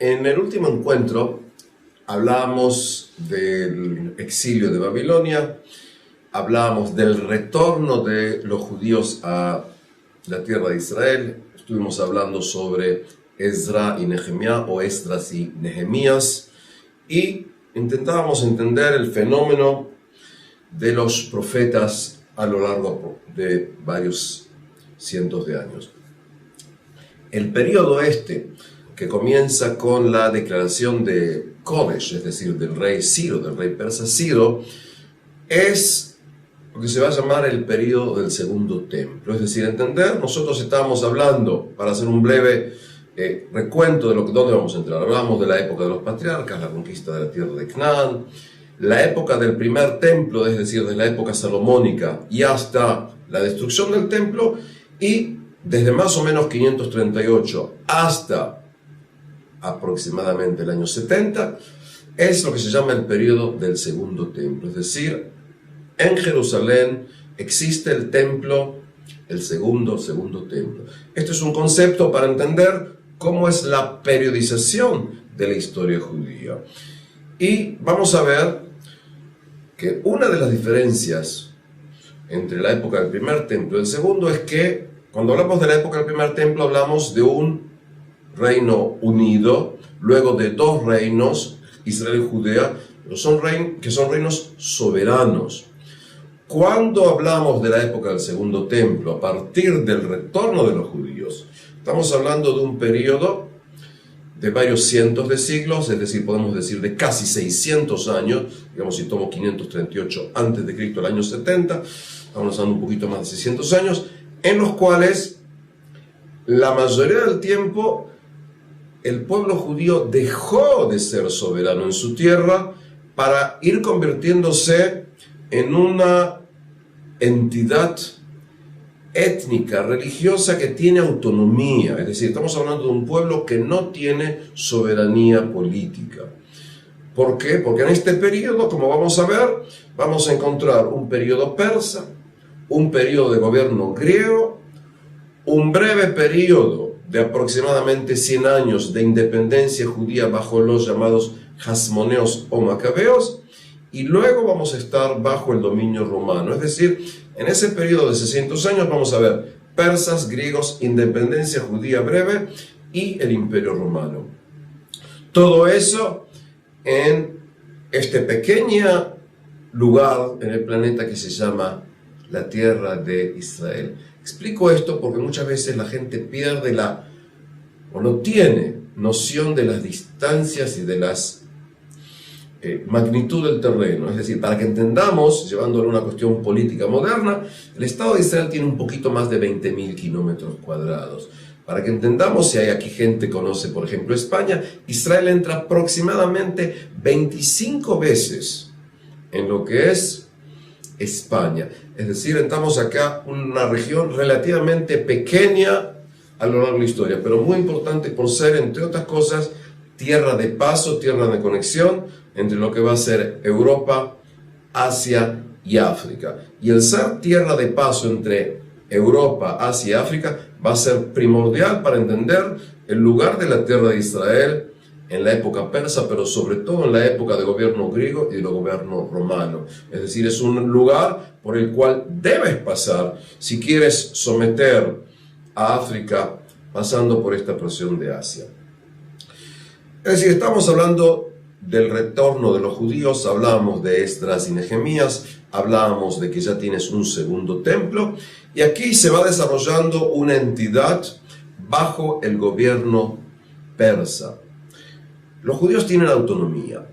En el último encuentro hablábamos del exilio de Babilonia, hablábamos del retorno de los judíos a la tierra de Israel, estuvimos hablando sobre Ezra y Nehemías o Esdras y Nehemías y intentábamos entender el fenómeno de los profetas a lo largo de varios cientos de años. El periodo que comienza con la declaración de Koresh, es decir, del rey Ciro, del rey persa Ciro, es lo que se va a llamar el periodo del segundo templo. Es decir, nosotros estábamos hablando, para hacer un breve recuento de dónde vamos a entrar. Hablamos de la época de los patriarcas, la conquista de la tierra de Canaán, la época del primer templo, es decir, de la época salomónica y hasta la destrucción del templo, y desde más o menos 538 hasta aproximadamente el año 70, es lo que se llama el periodo del segundo templo. Es decir, en Jerusalén existe el templo, el segundo templo. Este es un concepto para entender cómo es la periodización de la historia judía. Y vamos a ver que una de las diferencias entre la época del primer templo y el segundo es que cuando hablamos de la época del primer templo hablamos de un reino unido, luego de dos reinos, Israel y Judea, que son reinos soberanos. Cuando hablamos de la época del segundo templo, a partir del retorno de los judíos, estamos hablando de un periodo de varios cientos de siglos, es decir, podemos decir de casi 600 años, digamos si tomo 538 a.C. al año 70, estamos hablando un poquito más de 600 años, en los cuales la mayoría del tiempo el pueblo judío dejó de ser soberano en su tierra para ir convirtiéndose en una entidad étnica, religiosa que tiene autonomía. Es decir, estamos hablando de un pueblo que no tiene soberanía política. ¿Por qué? Porque en este periodo, como vamos a ver, vamos a encontrar un periodo persa, un periodo de gobierno griego, un breve periodo de aproximadamente 100 años de independencia judía bajo los llamados Hasmoneos o Macabeos, y luego vamos a estar bajo el dominio romano. Es decir, en ese periodo de 600 años vamos a ver persas, griegos, independencia judía breve y el imperio romano. Todo eso en este pequeño lugar en el planeta que se llama la tierra de Israel. Explico esto porque muchas veces la gente pierde o no tiene noción de las distancias y de las magnitud del terreno. Es decir, para que entendamos, llevándolo a una cuestión política moderna, el Estado de Israel tiene un poquito más de 20.000 kilómetros cuadrados. Para que entendamos, si hay aquí gente que conoce, por ejemplo, España, Israel entra aproximadamente 25 veces en lo que es España. Es decir, entramos acá una región relativamente pequeña a lo largo de la historia, pero muy importante por ser, entre otras cosas, tierra de paso, tierra de conexión entre lo que va a ser Europa, Asia y África. Y el ser tierra de paso entre Europa, Asia y África va a ser primordial para entender el lugar de la tierra de Israel en la época persa, pero sobre todo en la época de gobierno griego y de gobierno romano. Es decir, es un lugar por el cual debes pasar si quieres someter a África pasando por esta porción de Asia. Es decir, estamos hablando del retorno de los judíos, hablábamos de Esdras y Nehemías, hablábamos de que ya tienes un segundo templo, y aquí se va desarrollando una entidad bajo el gobierno persa. Los judíos tienen autonomía.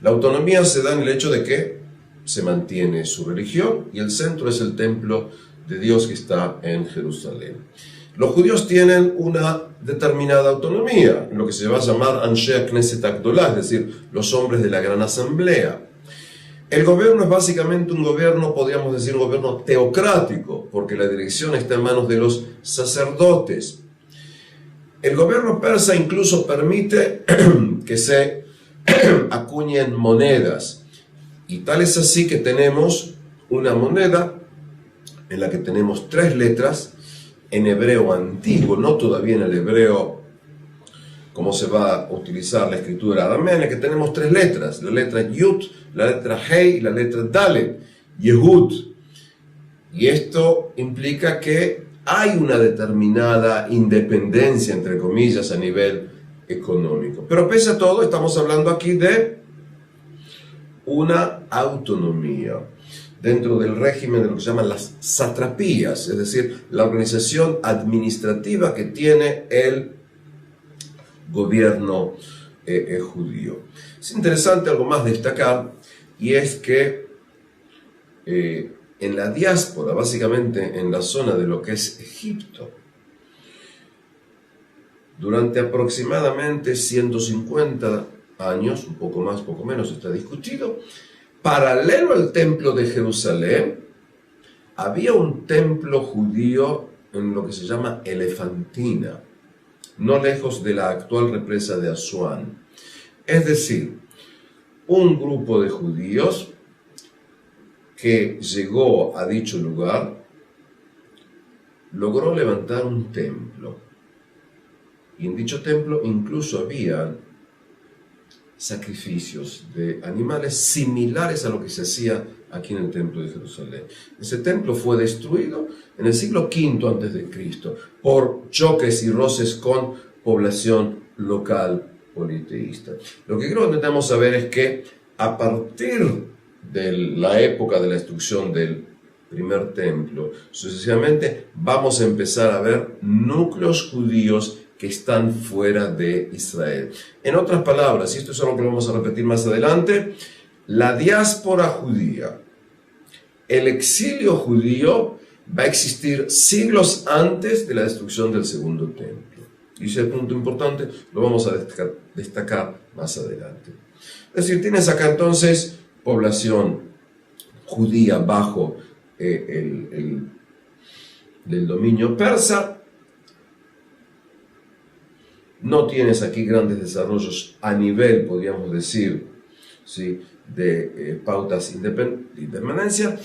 La autonomía se da en el hecho de que se mantiene su religión y el centro es el templo de Dios que está en Jerusalén. Los judíos tienen una determinada autonomía, lo que se va a llamar Anshei Knesset Agdolah, es decir, los hombres de la gran asamblea. El gobierno es básicamente un gobierno, podríamos decir, un gobierno teocrático, porque la dirección está en manos de los sacerdotes. El gobierno persa incluso permite que se acuñen monedas, y tal es así que tenemos una moneda en la que tenemos 3 letras en hebreo antiguo, no todavía en el hebreo cómo se va a utilizar la escritura aramea, que tenemos tres letras, la letra Yud, la letra Hei y la letra Dalet, Yehud. Y esto implica que hay una determinada independencia, entre comillas, a nivel económico. Pero pese a todo, estamos hablando aquí de una autonomía dentro del régimen de lo que se llaman las satrapías, es decir, la organización administrativa que tiene el gobierno judío. Es interesante algo más destacar, y es que en la diáspora, básicamente en la zona de lo que es Egipto, durante aproximadamente 150 años, un poco más, poco menos, está discutido, paralelo al templo de Jerusalén, había un templo judío en lo que se llama Elefantina, no lejos de la actual represa de Asuán. Es decir, un grupo de judíos que llegó a dicho lugar logró levantar un templo. Y en dicho templo incluso había sacrificios de animales similares a lo que se hacía aquí en el templo de Jerusalén. Ese templo fue destruido en el siglo V a.C. por choques y roces con población local politeísta. Lo que creo que necesitamos saber es que a partir de la época de la destrucción del primer templo, sucesivamente vamos a empezar a ver núcleos judíos que están fuera de Israel. En otras palabras, y esto es algo que vamos a repetir más adelante, la diáspora judía, el exilio judío va a existir siglos antes de la destrucción del segundo templo. Y ese punto importante lo vamos a destacar más adelante. Es decir, tienes acá entonces población judía bajo el dominio persa. No tienes aquí grandes desarrollos a nivel, podríamos decir, ¿sí?, de pautas de independencia,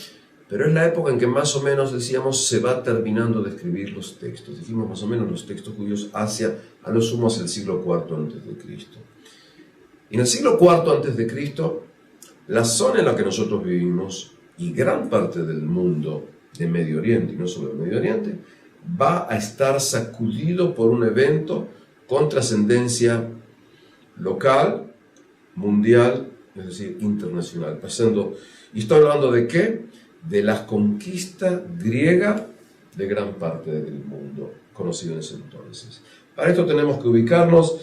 pero es la época en que más o menos, decíamos, se va terminando de escribir los textos. Dijimos más o menos los textos judíos hacia, a lo sumo, hacia el siglo IV a.C. Y en el siglo IV a.C., la zona en la que nosotros vivimos y gran parte del mundo de Medio Oriente, y no solo de Medio Oriente, va a estar sacudido por un evento con trascendencia local, mundial, es decir, internacional. Y estoy hablando de ¿qué? De la conquista griega de gran parte del mundo conocido en ese entonces. Para esto tenemos que ubicarnos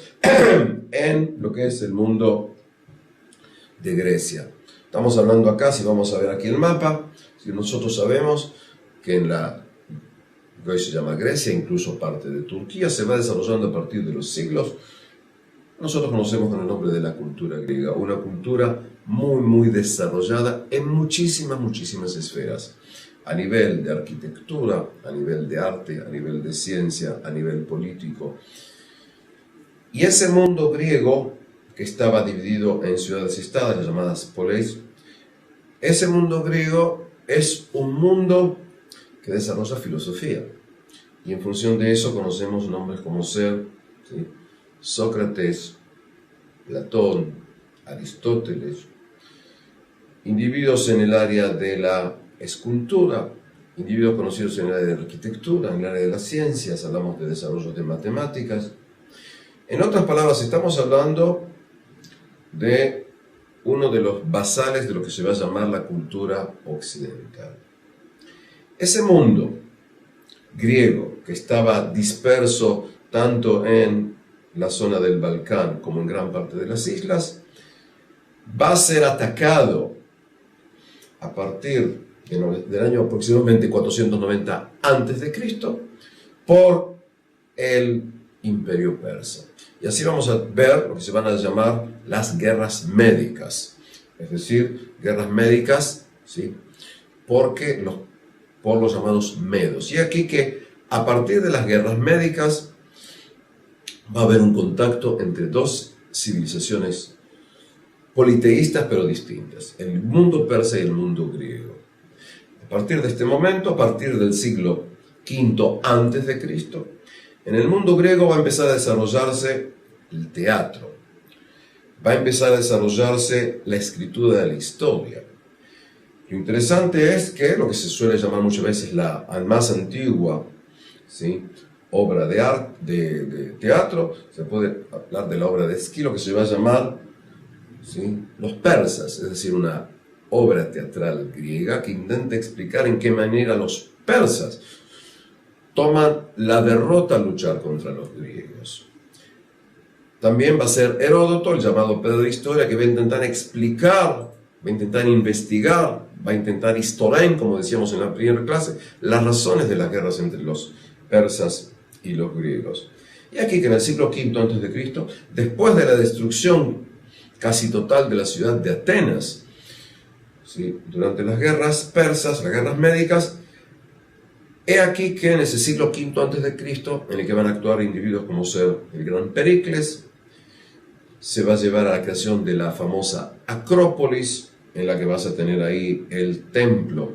en lo que es el mundo de Grecia. Estamos hablando acá, si vamos a ver aquí el mapa, si nosotros sabemos que en la que hoy se llama Grecia, incluso parte de Turquía, se va desarrollando a partir de los siglos. Nosotros conocemos con el nombre de la cultura griega, una cultura muy desarrollada en muchísimas esferas, a nivel de arquitectura, a nivel de arte, a nivel de ciencia, a nivel político. Y ese mundo griego, que estaba dividido en ciudades-estados, las llamadas poleis, ese mundo griego es un mundo que desarrolla filosofía. Y en función de eso conocemos nombres como ser, ¿sí?, Sócrates, Platón, Aristóteles, individuos en el área de la escultura, individuos conocidos en el área de la arquitectura, en el área de las ciencias, hablamos de desarrollos de matemáticas. En otras palabras, estamos hablando de uno de los basales de lo que se va a llamar la cultura occidental. Ese mundo griego que estaba disperso tanto en la zona del Balcán como en gran parte de las islas, va a ser atacado a partir del año aproximadamente 490 a.C. por el Imperio Persa. Y así vamos a ver lo que se van a llamar las guerras médicas, es decir, guerras médicas, ¿sí?, por los llamados medos. Y aquí que a partir de las guerras médicas va a haber un contacto entre dos civilizaciones politeístas pero distintas, el mundo persa y el mundo griego. A partir de este momento, a partir del siglo V a.C., en el mundo griego va a empezar a desarrollarse el teatro. Va a empezar a desarrollarse la escritura de la historia. Lo interesante es que lo que se suele llamar muchas veces la más antigua, ¿sí?, obra de arte, de teatro, se puede hablar de la obra de Esquilo, que se va a llamar, ¿sí?, Los persas, es decir, una obra teatral griega que intenta explicar en qué manera los persas toman la derrota al luchar contra los griegos. También va a ser Heródoto, el llamado padre de historia, que va a intentar explicar, va a intentar investigar, va a intentar historiar, como decíamos en la primera clase, las razones de las guerras entre los persas y los griegos. Y aquí que en el siglo V a.C., después de la destrucción casi total de la ciudad de Atenas, ¿sí?, durante las guerras persas, las guerras médicas, he aquí que en ese siglo V a.C., en el que van a actuar individuos como ser el gran Pericles, se va a llevar a la creación de la famosa Acrópolis, en la que vas a tener ahí el templo,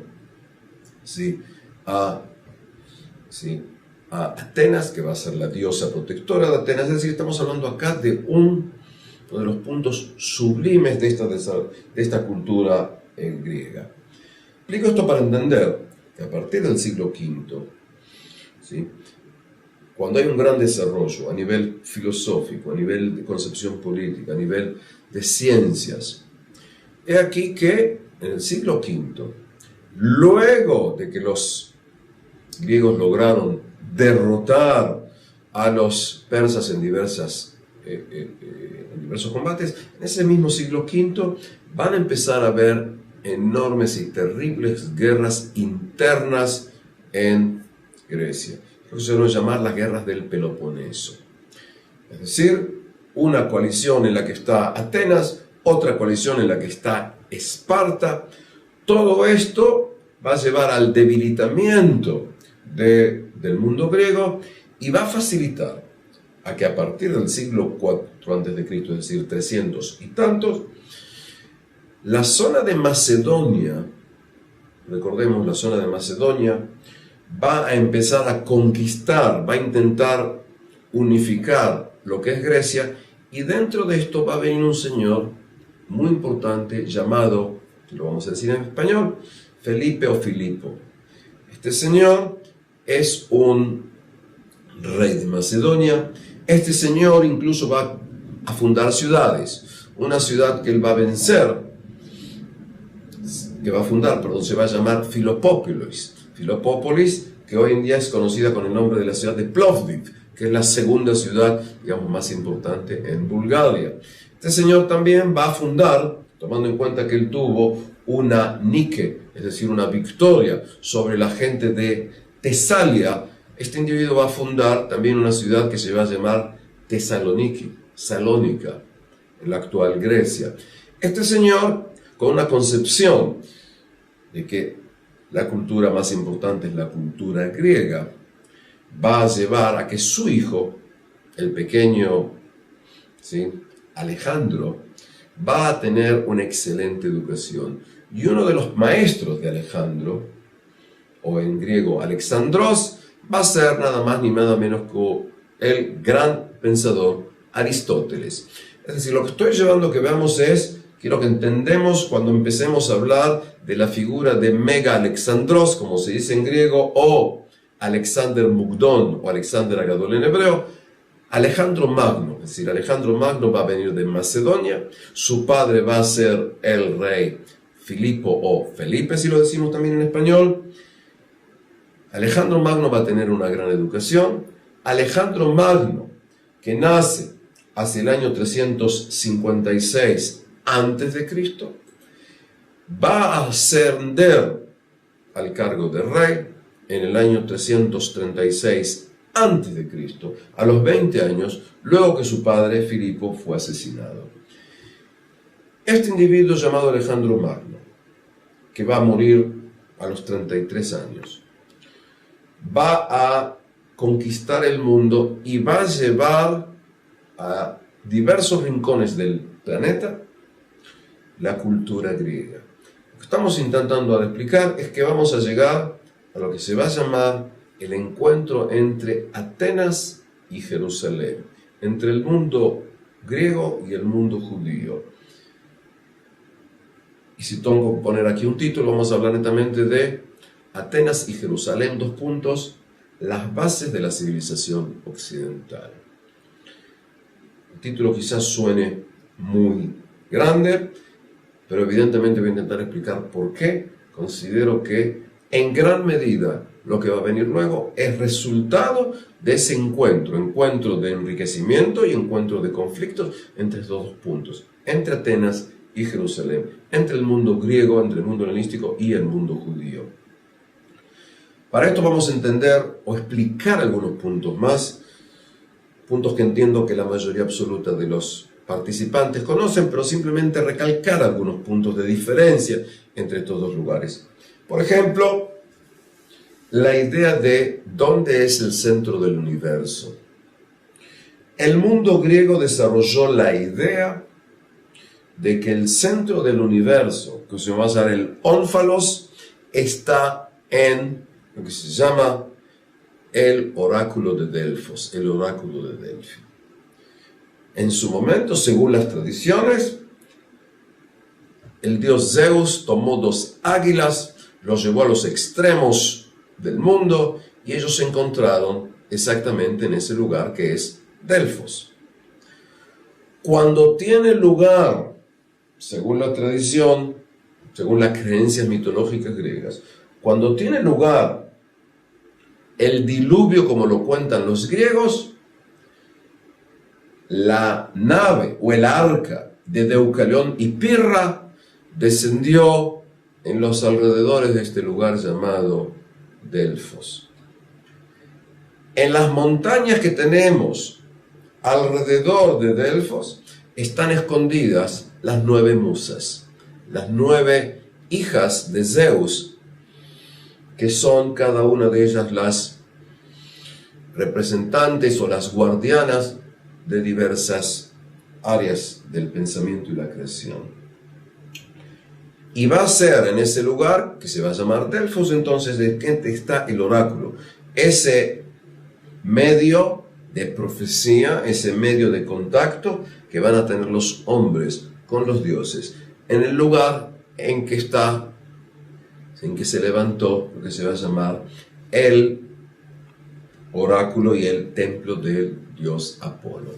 ¿sí?, a Atenas, que va a ser la diosa protectora de Atenas. Es decir, estamos hablando acá de uno de los puntos sublimes de esta cultura griega. Explico esto para entender que a partir del siglo V, ¿sí?, cuando hay un gran desarrollo a nivel filosófico, a nivel de concepción política, a nivel de ciencias, he aquí que en el siglo V, luego de que los griegos lograron derrotar a los persas en diversos combates, en ese mismo siglo V van a empezar a haber enormes y terribles guerras internas en Grecia. Lo que se suele llamar las guerras del Peloponeso. Es decir, una coalición en la que está Atenas, otra coalición en la que está Esparta. Todo esto va a llevar al debilitamiento del mundo griego y va a facilitar a que a partir del siglo IV a.C., es decir, 300 y tantos, la zona de Macedonia, recordemos, la zona de Macedonia va a empezar a conquistar, va a intentar unificar lo que es Grecia, y dentro de esto va a venir un señor muy importante llamado, lo vamos a decir en español, Felipe o Filipo. Este señor es un rey de Macedonia. Este señor incluso va a fundar ciudades. Una ciudad que él va a vencer, se va a llamar Filopópolis. Filopópolis, que hoy en día es conocida con el nombre de la ciudad de Plovdiv, que es la segunda ciudad, digamos, más importante en Bulgaria. Este señor también va a fundar, tomando en cuenta que él tuvo una Nike, es decir, una victoria sobre la gente de Tesalia, este individuo va a fundar también una ciudad que se va a llamar Tesalónica, en la actual Grecia. Este señor, con una concepción de que la cultura más importante es la cultura griega, va a llevar a que su hijo, el pequeño, ¿sí?, Alejandro, va a tener una excelente educación. Y uno de los maestros de Alejandro, o en griego Alexandros, va a ser nada más ni nada menos que el gran pensador Aristóteles. Es decir, lo que estoy llevando a que veamos es, quiero que entendemos cuando empecemos a hablar de la figura de Mega Alexandros, como se dice en griego, o Alexander Mugdón, o Alexander Agadol en hebreo, Alejandro Magno. Es decir, Alejandro Magno va a venir de Macedonia, su padre va a ser el rey Filipo o Felipe, si lo decimos también en español. Alejandro Magno va a tener una gran educación. Alejandro Magno, que nace hacia el año 356 a.C., va a ascender al cargo de rey en el año 336 a.C., a los 20 años, luego que su padre Filipo fue asesinado. Este individuo llamado Alejandro Magno, que va a morir a los 33 años, va a conquistar el mundo y va a llevar a diversos rincones del planeta la cultura griega. Lo que estamos intentando explicar es que vamos a llegar a lo que se va a llamar el encuentro entre Atenas y Jerusalén. entre el mundo griego y el mundo judío. Y si tengo que poner aquí un título, vamos a hablar netamente de Atenas y Jerusalén, 2 puntos, las bases de la civilización occidental. El título quizás suene muy grande, pero evidentemente voy a intentar explicar por qué considero que en gran medida lo que va a venir luego es resultado de ese encuentro de enriquecimiento y encuentro de conflictos entre estos 2 puntos, entre Atenas y Jerusalén, entre el mundo griego, entre el mundo helenístico y el mundo judío. Para esto vamos a entender o explicar algunos puntos más, puntos que entiendo que la mayoría absoluta de los participantes conocen, pero simplemente recalcar algunos puntos de diferencia entre estos 2 lugares. Por ejemplo, la idea de dónde es el centro del universo. El mundo griego desarrolló la idea de que el centro del universo, que se va a llamar el ónfalos, está en lo que se llama el oráculo de Delfos, el oráculo de Delfi. En su momento, según las tradiciones, el dios Zeus tomó 2 águilas, los llevó a los extremos del mundo y ellos se encontraron exactamente en ese lugar que es Delfos. Cuando tiene lugar, según la tradición, según las creencias mitológicas griegas, cuando tiene lugar el diluvio como lo cuentan los griegos, la nave o el arca de Deucalión y Pirra descendió en los alrededores de este lugar llamado Delfos. En las montañas que tenemos alrededor de Delfos están escondidas las 9 musas, las 9 hijas de Zeus, que son cada una de ellas las representantes o las guardianas de diversas áreas del pensamiento y la creación. Y va a ser en ese lugar, que se va a llamar Delfos, entonces, de que está el oráculo, ese medio de profecía, ese medio de contacto que van a tener los hombres con los dioses, en el lugar en que está, en que se levantó lo que se va a llamar el oráculo y el templo del dios Apolo.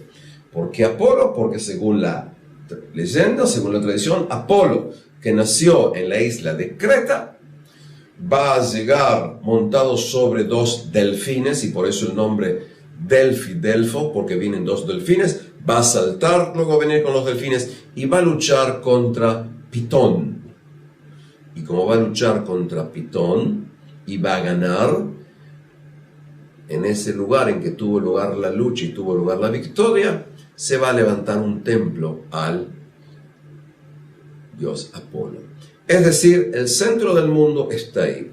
¿Por qué Apolo? Porque según la leyenda, según la tradición, Apolo, que nació en la isla de Creta, va a llegar montado sobre 2 delfines, y por eso el nombre Delfi, Delfo, porque vienen 2 delfines, va a saltar, luego va a venir con los delfines y va a luchar contra Pitón. Y como va a luchar contra Pitón y va a ganar, en ese lugar en que tuvo lugar la lucha y tuvo lugar la victoria, se va a levantar un templo al dios Apolo. Es decir, el centro del mundo está ahí.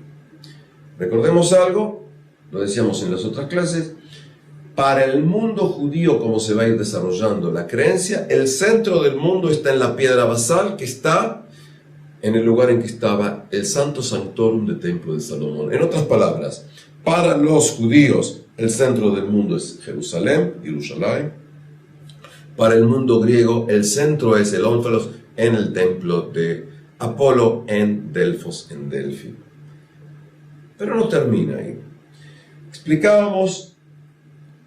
Recordemos algo, lo decíamos en las otras clases, para el mundo judío, como se va a ir desarrollando la creencia, el centro del mundo está en la piedra basal, que está en el lugar en que estaba el Santo Sanctorum del Templo de Salomón. En otras palabras, para los judíos, el centro del mundo es Jerusalén. Para el mundo griego, el centro es el ónfalos en el templo de Apolo en Delfos, en Delfi. Pero no termina ahí. Explicábamos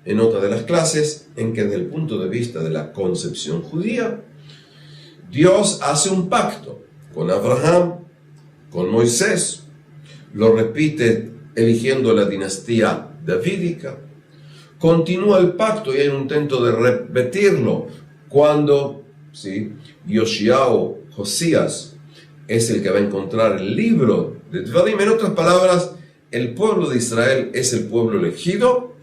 en otra de las clases en que desde el punto de vista de la concepción judía, Dios hace un pacto con Abraham, con Moisés, lo repite eligiendo la dinastía davídica, continúa el pacto y hay un intento de repetirlo cuando Josías es el que va a encontrar el libro de Dvarim. En otras palabras, el pueblo de Israel es el pueblo elegido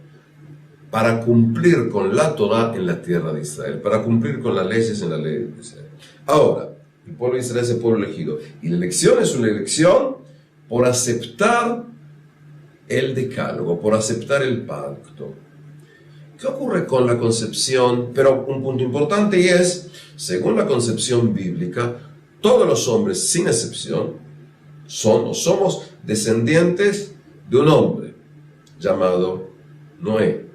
para cumplir con la Torah en la tierra de Israel, para cumplir con las leyes en la ley de Israel. Ahora, el pueblo de Israel es el pueblo elegido, y la elección es una elección por aceptar el decálogo, por aceptar el pacto. ¿Qué ocurre con la concepción? Pero un punto importante, y es, según la concepción bíblica, todos los hombres, sin excepción, son o somos descendientes de un hombre llamado Noé.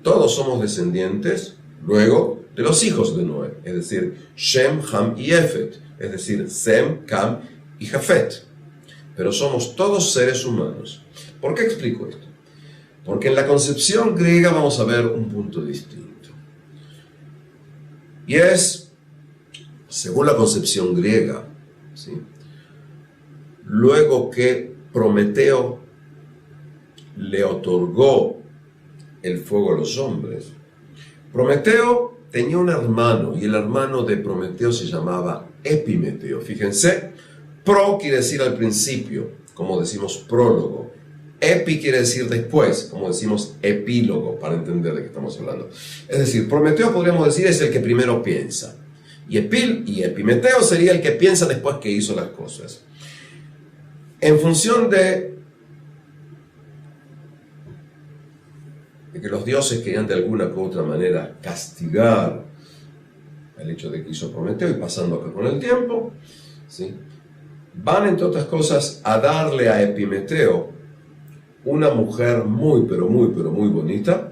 Todos somos descendientes luego de los hijos de Noé, es decir, Shem, Ham y Jafet, es decir, Sem, Cam y Jafet. Pero somos todos seres humanos. ¿Por qué explico esto? Porque en la concepción griega vamos a ver un punto distinto. Y es, según la concepción griega, ¿sí?, luego que Prometeo le otorgó el fuego a los hombres, Prometeo tenía un hermano, y el hermano de Prometeo se llamaba Epimeteo. Fíjense, pro quiere decir al principio, como decimos prólogo. Epi quiere decir después, como decimos epílogo, para entender de qué estamos hablando. Es decir, Prometeo, podríamos decir, es el que primero piensa. Y Epimeteo sería el que piensa después que hizo las cosas. En función de que los dioses querían de alguna u otra manera castigar el hecho de que hizo Prometeo, y pasando acá con el tiempo, ¿sí?, van, entre otras cosas, a darle a Epimeteo una mujer muy bonita,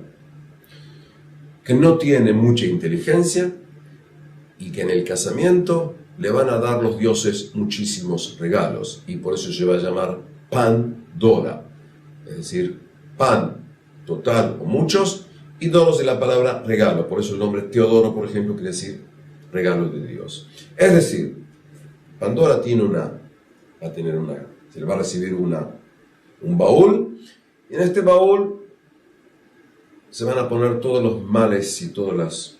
que no tiene mucha inteligencia, y que en el casamiento le van a dar los dioses muchísimos regalos, y por eso se va a llamar Pandora, es decir, pan total o muchos, y doros de la palabra regalo. Por eso el nombre Teodoro, por ejemplo, quiere decir regalo de Dios. Es decir, Pandora se le va a recibir un baúl, y en este baúl se van a poner todos los males y todas las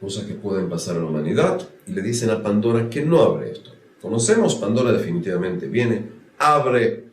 cosas que pueden pasar a la humanidad, y le dicen a Pandora que no abre esto. Conocemos, Pandora definitivamente viene, abre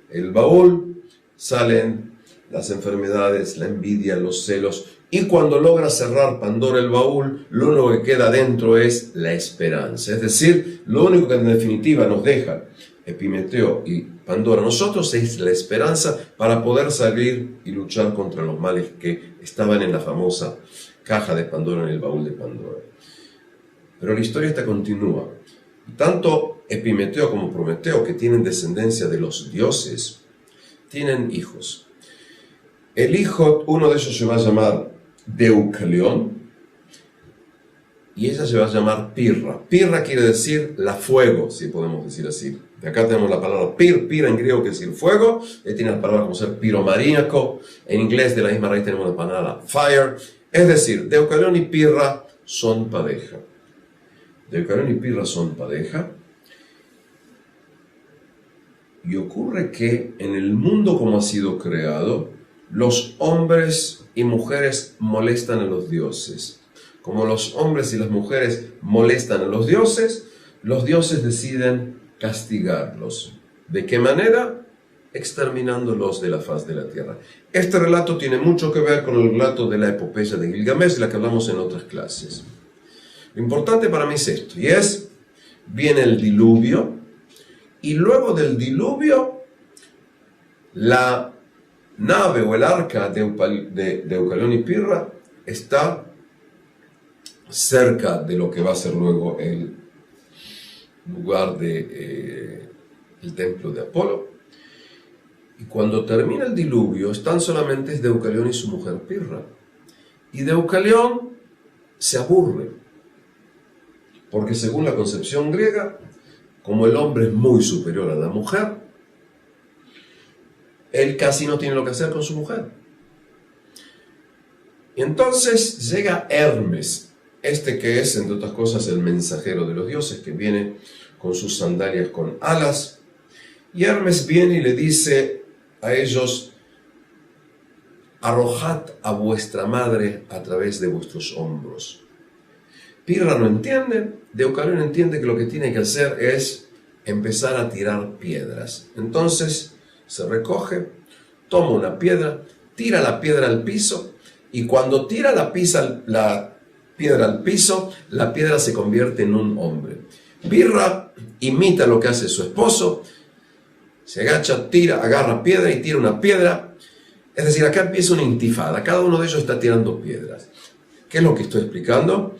el baúl, salen las enfermedades, la envidia, los celos, y cuando logra cerrar Pandora el baúl, lo único que queda dentro es la esperanza. Es decir, lo único que en definitiva nos deja Epimeteo y Pandora a nosotros es la esperanza para poder salir y luchar contra los males que estaban en la famosa caja de Pandora, en el baúl de Pandora. Pero la historia esta continúa. Tanto Epimeteo como Prometeo, que tienen descendencia de los dioses, tienen hijos. El hijo, uno de ellos se va a llamar Deucalión, y ella se va a llamar Pirra. Pirra quiere decir la fuego, si podemos decir así. De acá tenemos la palabra pira en griego, quiere decir fuego. Tiene las palabras como ser piromaníaco. En inglés, de la misma raíz, tenemos la palabra fire. Es decir, Deucalión y Pirra son pareja. Deucalión y Pirra son pareja. Y ocurre que en el mundo como ha sido creado, los hombres y mujeres molestan a los dioses. Como los hombres y las mujeres molestan a los dioses deciden castigarlos. ¿De qué manera? Exterminándolos de la faz de la tierra. Este relato tiene mucho que ver con el relato de la epopeya de Gilgamesh, de la que hablamos en otras clases. Lo importante para mí es esto, y es, viene el diluvio, y luego del diluvio, la nave o el arca de Deucalión y Pirra está cerca de lo que va a ser luego el lugar del templo de Apolo. Y cuando termina el diluvio, están solamente Deucalión y su mujer Pirra. Y Deucalión se aburre, porque según la concepción griega, como el hombre es muy superior a la mujer, él casi no tiene lo que hacer con su mujer. Y entonces llega Hermes, que es, entre otras cosas, el mensajero de los dioses, que viene con sus sandalias con alas. Y Hermes viene y le dice a ellos: arrojad a vuestra madre a través de vuestros hombros. Pirra no entiende, Deucalión entiende que lo que tiene que hacer es empezar a tirar piedras. Entonces se recoge, toma una piedra, tira la piedra al piso, y cuando tira la piedra al piso, la piedra se convierte en un hombre. Pirra imita lo que hace su esposo, se agacha, agarra piedra y tira una piedra. Es decir, acá empieza una intifada, cada uno de ellos está tirando piedras. ¿Qué es lo que estoy explicando?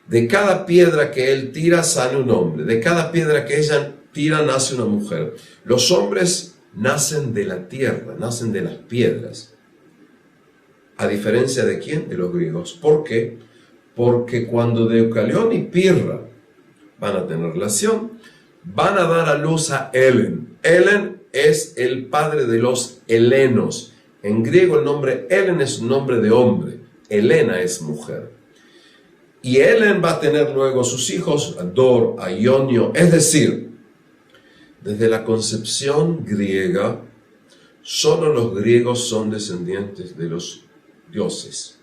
De cada piedra que él tira sale un hombre, de cada piedra que ella tira nace una mujer. Los hombres nacen de la tierra, nacen de las piedras. a diferencia de ¿quién? De los griegos. ¿Por qué? Porque cuando Deucalión y Pirra van a tener relación, van a dar a luz a Helen. Helen es el padre de los helenos. En griego el nombre Helen es un nombre de hombre. Helena es mujer. Y Helen va a tener luego sus hijos, a Dor, a Ionio. Es decir, desde la concepción griega, solo los griegos son descendientes de los dioses.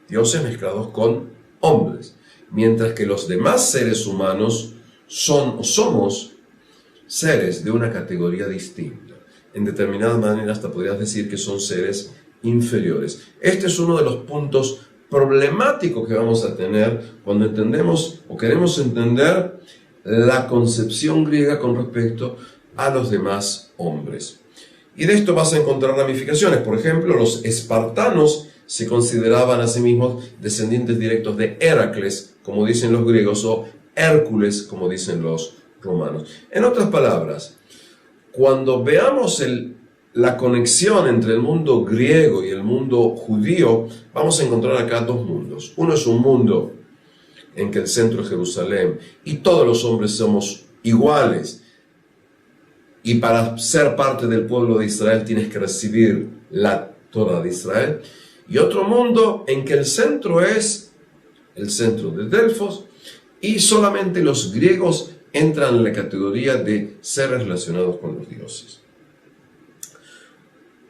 Dioses mezclados con hombres. Mientras que los demás seres humanos son o somos seres de una categoría distinta. En determinada manera hasta podrías decir que son seres inferiores. Este es uno de los puntos problemáticos que vamos a tener cuando entendemos o queremos entender la concepción griega con respecto a los demás hombres. Y de esto vas a encontrar ramificaciones. Por ejemplo, los espartanos se consideraban a sí mismos descendientes directos de Heracles, como dicen los griegos, o Hércules, como dicen los romanos. En otras palabras, cuando veamos la conexión entre el mundo griego y el mundo judío, vamos a encontrar acá dos mundos. Uno es un mundo en que el centro es Jerusalén y todos los hombres somos iguales, y para ser parte del pueblo de Israel tienes que recibir la Torá de Israel. Y otro mundo en que el centro es el centro de Delfos y solamente los griegos entran en la categoría de seres relacionados con los dioses.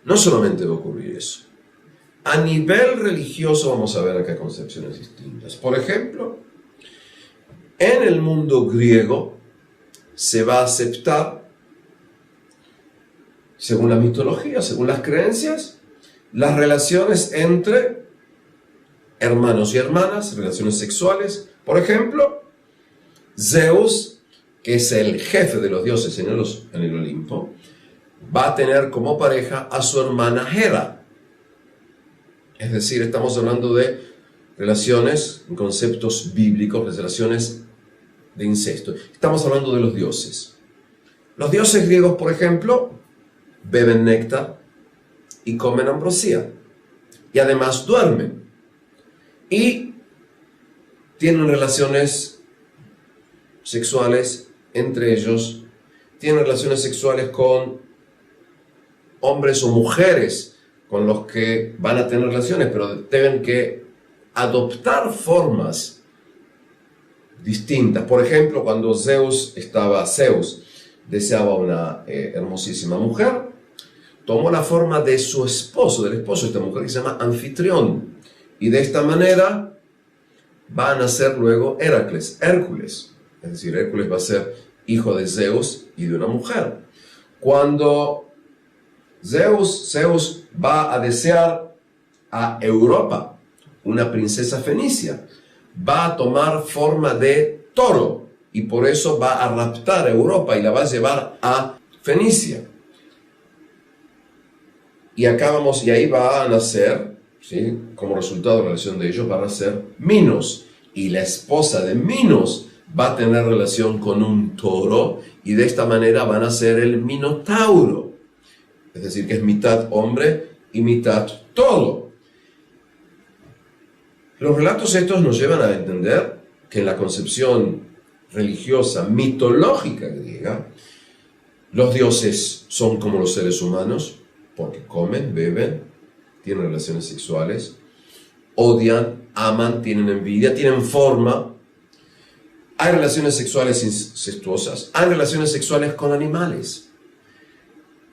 No solamente va a ocurrir eso. A nivel religioso vamos a ver acá concepciones distintas. Por ejemplo, en el mundo griego se va a aceptar, según la mitología, según las creencias, las relaciones entre hermanos y hermanas, relaciones sexuales. Por ejemplo, Zeus, que es el jefe de los dioses en el Olimpo, va a tener como pareja a su hermana Hera. Es decir, estamos hablando de relaciones, en conceptos bíblicos, relaciones de incesto. Estamos hablando de los dioses. Los dioses griegos, por ejemplo, beben néctar y comen ambrosía. Y además duermen. Y tienen relaciones sexuales entre ellos. Tienen relaciones sexuales con hombres o mujeres con los que van a tener relaciones, pero deben que adoptar formas distintas. Por ejemplo, cuando Zeus deseaba una hermosísima mujer, tomó la forma de su esposo, del esposo de esta mujer, que se llama Anfitrión. Y de esta manera va a nacer luego Hércules. Es decir, Hércules va a ser hijo de Zeus y de una mujer. Cuando Zeus va a desear a Europa, una princesa fenicia, va a tomar forma de toro y por eso va a raptar a Europa y la va a llevar a Fenicia. Y ahí va a nacer, ¿sí?, como resultado de la relación de ellos, va a nacer Minos. Y la esposa de Minos va a tener relación con un toro y de esta manera van a nacer el Minotauro. Es decir, que es mitad hombre y mitad toro. Los relatos estos nos llevan a entender que en la concepción religiosa, mitológica griega, los dioses son como los seres humanos, porque comen, beben, tienen relaciones sexuales, odian, aman, tienen envidia, tienen forma. Hay relaciones sexuales incestuosas, hay relaciones sexuales con animales,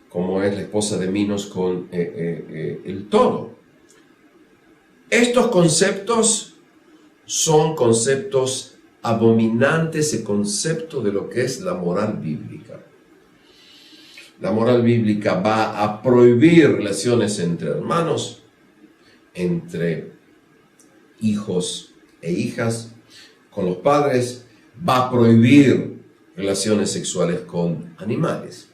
como es la esposa de Minos con el toro. Estos conceptos son conceptos abominantes, el concepto de lo que es la moral bíblica. La moral bíblica va a prohibir relaciones entre hermanos, entre hijos e hijas, con los padres, va a prohibir relaciones sexuales con animales.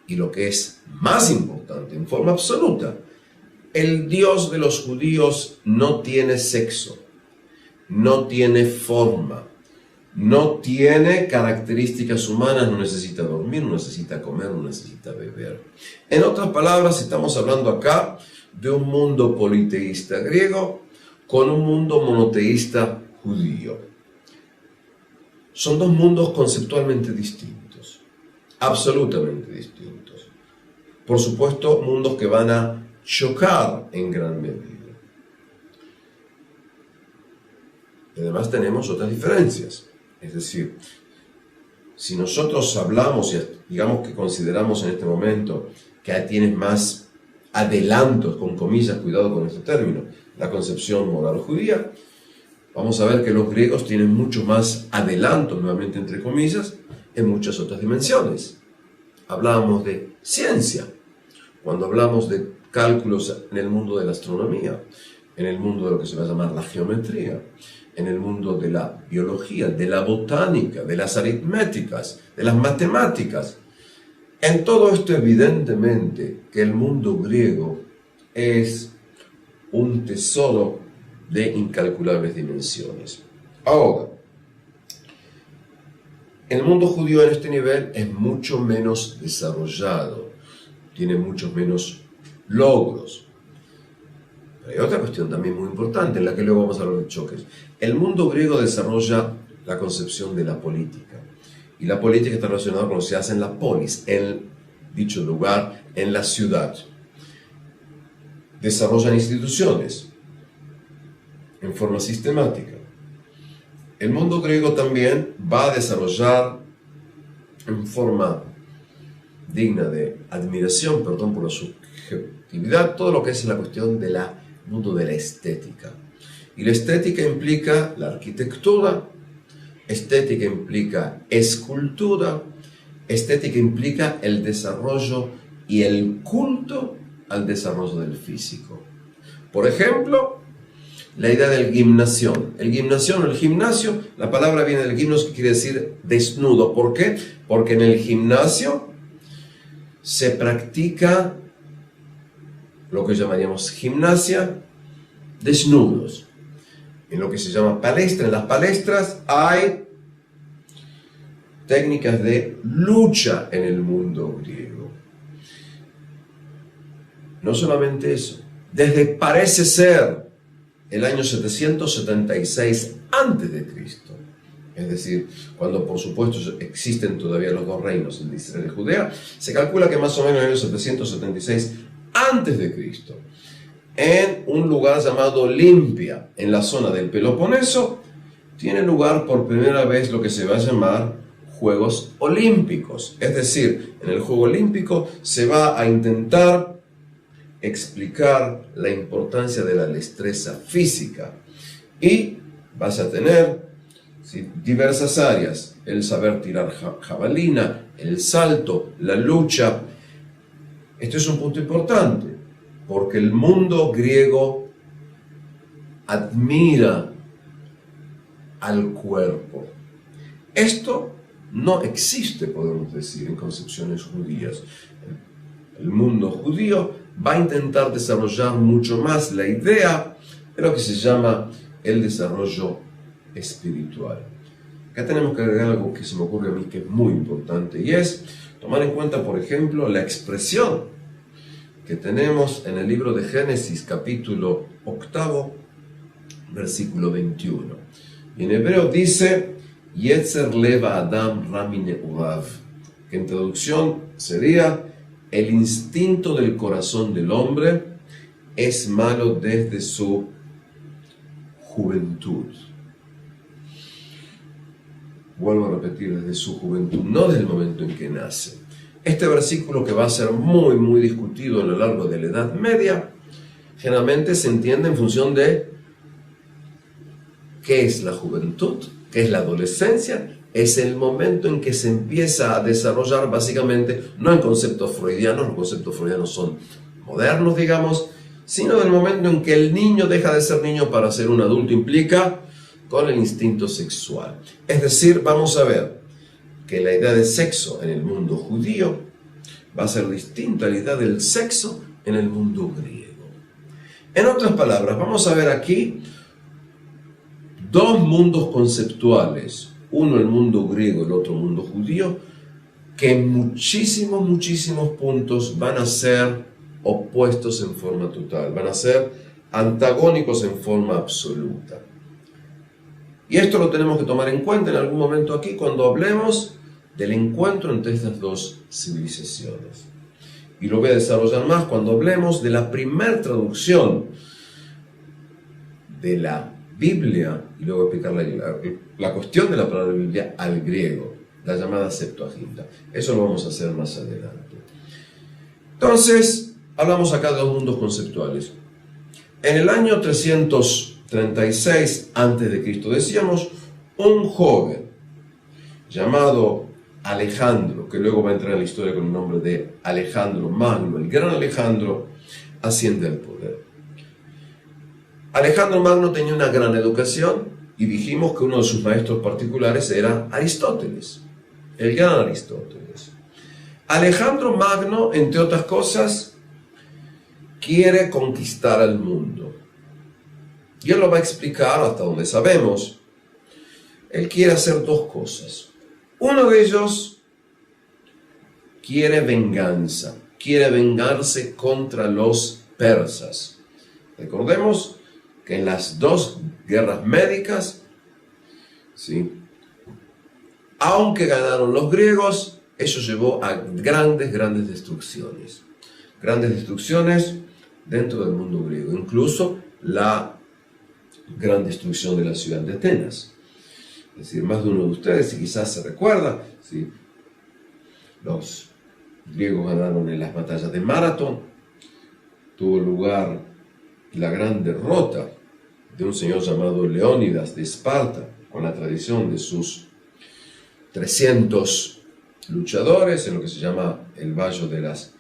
Y lo que es más importante, en forma absoluta, el Dios de los judíos no tiene sexo, no tiene forma, no tiene características humanas, no necesita dormir, no necesita comer, no necesita beber. En otras palabras, estamos hablando acá de un mundo politeísta griego con un mundo monoteísta judío. Son dos mundos conceptualmente distintos, absolutamente distintos. Por supuesto, mundos que van a chocar en gran medida. Además tenemos otras diferencias. Es decir, si nosotros hablamos y digamos que consideramos en este momento que tienes más adelantos, con comillas, cuidado con este término, la concepción moral judía, vamos a ver que los griegos tienen mucho más adelantos, nuevamente entre comillas, en muchas otras dimensiones. Hablábamos de ciencia, cuando hablamos de cálculos en el mundo de la astronomía, en el mundo de lo que se va a llamar la geometría, en el mundo de la biología, de la botánica, de las aritméticas, de las matemáticas. En todo esto, evidentemente, que el mundo griego es un tesoro de incalculables dimensiones. Ahora, el mundo judío en este nivel es mucho menos desarrollado, tiene muchos menos logros. Hay otra cuestión también muy importante en la que luego vamos a hablar de choques. El mundo griego desarrolla la concepción de la política. Y la política está relacionada con lo que se hace en la polis, en dicho lugar, en la ciudad. Desarrollan instituciones en forma sistemática. El mundo griego también va a desarrollar en forma digna de admiración, perdón por la subjetividad, todo lo que es la cuestión del mundo de la estética. Y la estética implica la arquitectura, estética implica escultura, estética implica el desarrollo y el culto al desarrollo del físico. Por ejemplo, la idea del gimnasión. El gimnasión o el gimnasio, la palabra viene del gimnos, que quiere decir desnudo. ¿Por qué? Porque en el gimnasio se practica lo que llamaríamos gimnasia desnudos. En lo que se llama palestra, en las palestras hay técnicas de lucha en el mundo griego. No solamente eso, desde parece ser el año 776 a.C., es decir, cuando por supuesto existen todavía los dos reinos, el de Israel y Judea, se calcula que más o menos en el año 776 a.C., en un lugar llamado Olimpia, en la zona del Peloponeso, tiene lugar por primera vez lo que se va a llamar Juegos Olímpicos. Es decir, en el Juego Olímpico se va a intentar explicar la importancia de la destreza física y vas a tener diversas áreas: el saber tirar jabalina, el salto, la lucha. Esto es un punto importante, porque el mundo griego admira al cuerpo. Esto no existe, podemos decir, en concepciones judías. El mundo judío va a intentar desarrollar mucho más la idea de lo que se llama el desarrollo espiritual. Acá tenemos que agregar algo que se me ocurre a mí que es muy importante, y es tomar en cuenta, por ejemplo, la expresión que tenemos en el libro de Génesis, capítulo 8, versículo 21. Y en hebreo dice: Yetzer leva Adam rami ne'urav, que en traducción sería: el instinto del corazón del hombre es malo desde su juventud. Vuelvo a repetir, desde su juventud, no desde el momento en que nace. Este versículo, que va a ser muy discutido a lo largo de la Edad Media, generalmente se entiende en función de qué es la juventud, qué es la adolescencia. Es el momento en que se empieza a desarrollar, básicamente, no en conceptos freudianos, los conceptos freudianos son modernos, digamos, sino del momento en que el niño deja de ser niño para ser un adulto, implica con el instinto sexual. Es decir, vamos a ver que la idea de sexo en el mundo judío va a ser distinta a la idea del sexo en el mundo griego. En otras palabras, vamos a ver aquí dos mundos conceptuales, uno el mundo griego, el otro mundo judío, que en muchísimos puntos van a ser opuestos en forma total, van a ser antagónicos en forma absoluta. Y esto lo tenemos que tomar en cuenta en algún momento aquí cuando hablemos del encuentro entre estas dos civilizaciones. Y lo voy a desarrollar más cuando hablemos de la primera traducción de la Biblia, y luego explicar la cuestión de la palabra Biblia al griego, la llamada Septuaginta. Eso lo vamos a hacer más adelante. Entonces, hablamos acá de dos mundos conceptuales. En el año 336 a.C., decíamos, un joven llamado Alejandro, que luego va a entrar en la historia con el nombre de Alejandro Magno, el gran Alejandro, asciende al poder. Alejandro Magno tenía una gran educación y dijimos que uno de sus maestros particulares era Aristóteles, el gran Aristóteles. Alejandro Magno, entre otras cosas, quiere conquistar al mundo. Y él lo va a explicar hasta donde sabemos. Él quiere hacer dos cosas. Uno de ellos quiere venganza, quiere vengarse contra los persas. Recordemos que en las dos guerras médicas, ¿sí?, aunque ganaron los griegos, eso llevó a grandes destrucciones. Grandes destrucciones dentro del mundo griego, incluso la gran destrucción de la ciudad de Atenas. Es decir, más de uno de ustedes, si quizás se recuerda, ¿sí?, los griegos ganaron en las batallas de Maratón, tuvo lugar la gran derrota de un señor llamado Leónidas de Esparta, con la tradición de sus 300 luchadores en lo que se llama el Valle de las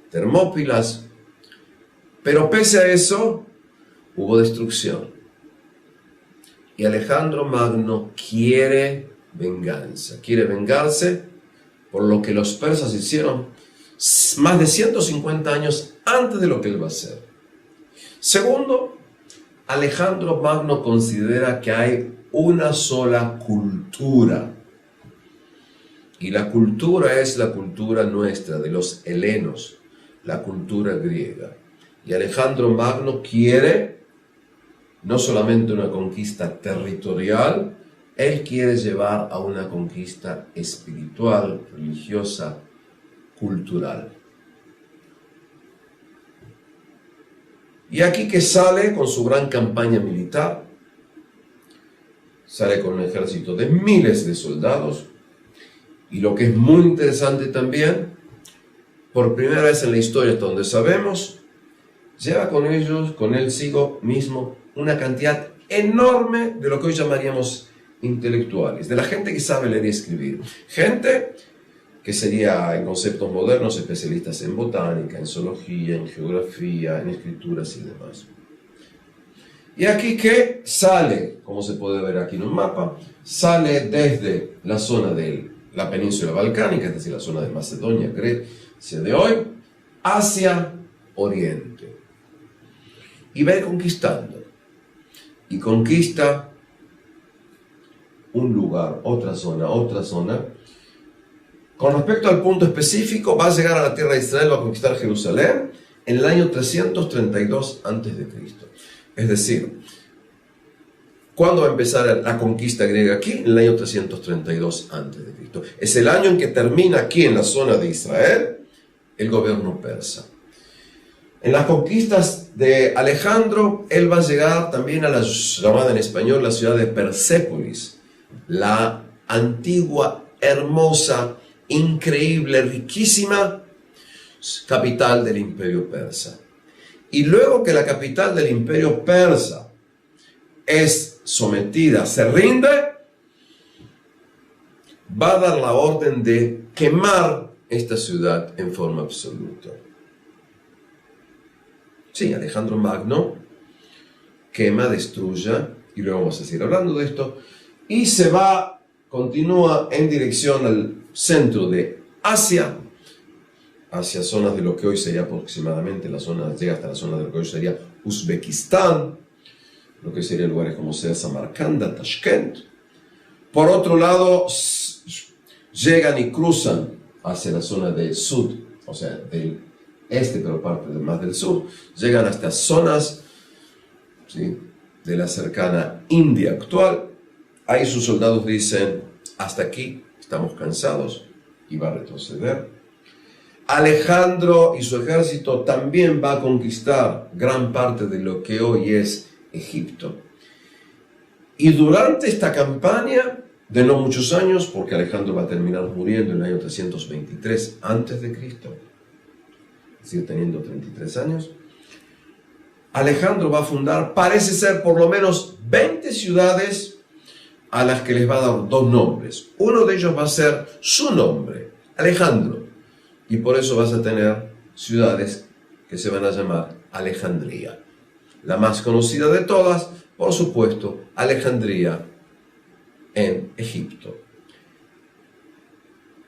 Termópilas. Pero pese a eso, hubo destrucción. Y Alejandro Magno quiere venganza, quiere vengarse por lo que los persas hicieron más de 150 años antes de lo que él va a hacer. Segundo, Alejandro Magno considera que hay una sola cultura. Y la cultura es la cultura nuestra, de los helenos, la cultura griega. Y Alejandro Magno quiere no solamente una conquista territorial, él quiere llevar a una conquista espiritual, religiosa, cultural. Y aquí que sale con su gran campaña militar, sale con un ejército de miles de soldados, y lo que es muy interesante también, por primera vez en la historia hasta donde sabemos, lleva con él mismo, una cantidad enorme de lo que hoy llamaríamos intelectuales, de la gente que sabe leer y escribir. Gente que sería, en conceptos modernos, especialistas en botánica, en zoología, en geografía, en escrituras y demás. Y aquí que sale, como se puede ver aquí en un mapa, sale desde la zona de la península balcánica, es decir, la zona de Macedonia, Grecia de hoy, hacia Oriente. Y va a ir conquistando. Y conquista un lugar, otra zona. Con respecto al punto específico, va a llegar a la tierra de Israel, va a conquistar Jerusalén en el año 332 a.C. Es decir, ¿cuándo va a empezar la conquista griega aquí? En el año 332 a.C. Es el año en que termina aquí en la zona de Israel el gobierno persa. En las conquistas de Alejandro, él va a llegar también a la llamada en español la ciudad de Persépolis, la antigua, hermosa, increíble, riquísima capital del imperio persa. Y luego que la capital del imperio persa es sometida, se rinde, va a dar la orden de quemar esta ciudad en forma absoluta. Sí, Alejandro Magno quema, destruye, y luego vamos a seguir hablando de esto, y continúa en dirección al centro de Asia, hacia zonas de lo que hoy sería aproximadamente llega hasta la zona de lo que hoy sería Uzbekistán, lo que serían lugares como sea Samarcanda, Tashkent. Por otro lado, llegan y cruzan hacia la zona de Sud, o sea, del este, pero parte más del sur, llegan hasta zonas, ¿sí?, de la cercana India actual. Ahí sus soldados dicen, hasta aquí, estamos cansados, y va a retroceder. Alejandro y su ejército también va a conquistar gran parte de lo que hoy es Egipto. Y durante esta campaña, de no muchos años, porque Alejandro va a terminar muriendo en el año 323 a.C., es decir, teniendo 33 años, Alejandro va a fundar, parece ser, por lo menos 20 ciudades a las que les va a dar dos nombres. Uno de ellos va a ser su nombre, Alejandro, y por eso vas a tener ciudades que se van a llamar Alejandría. La más conocida de todas, por supuesto, Alejandría en Egipto.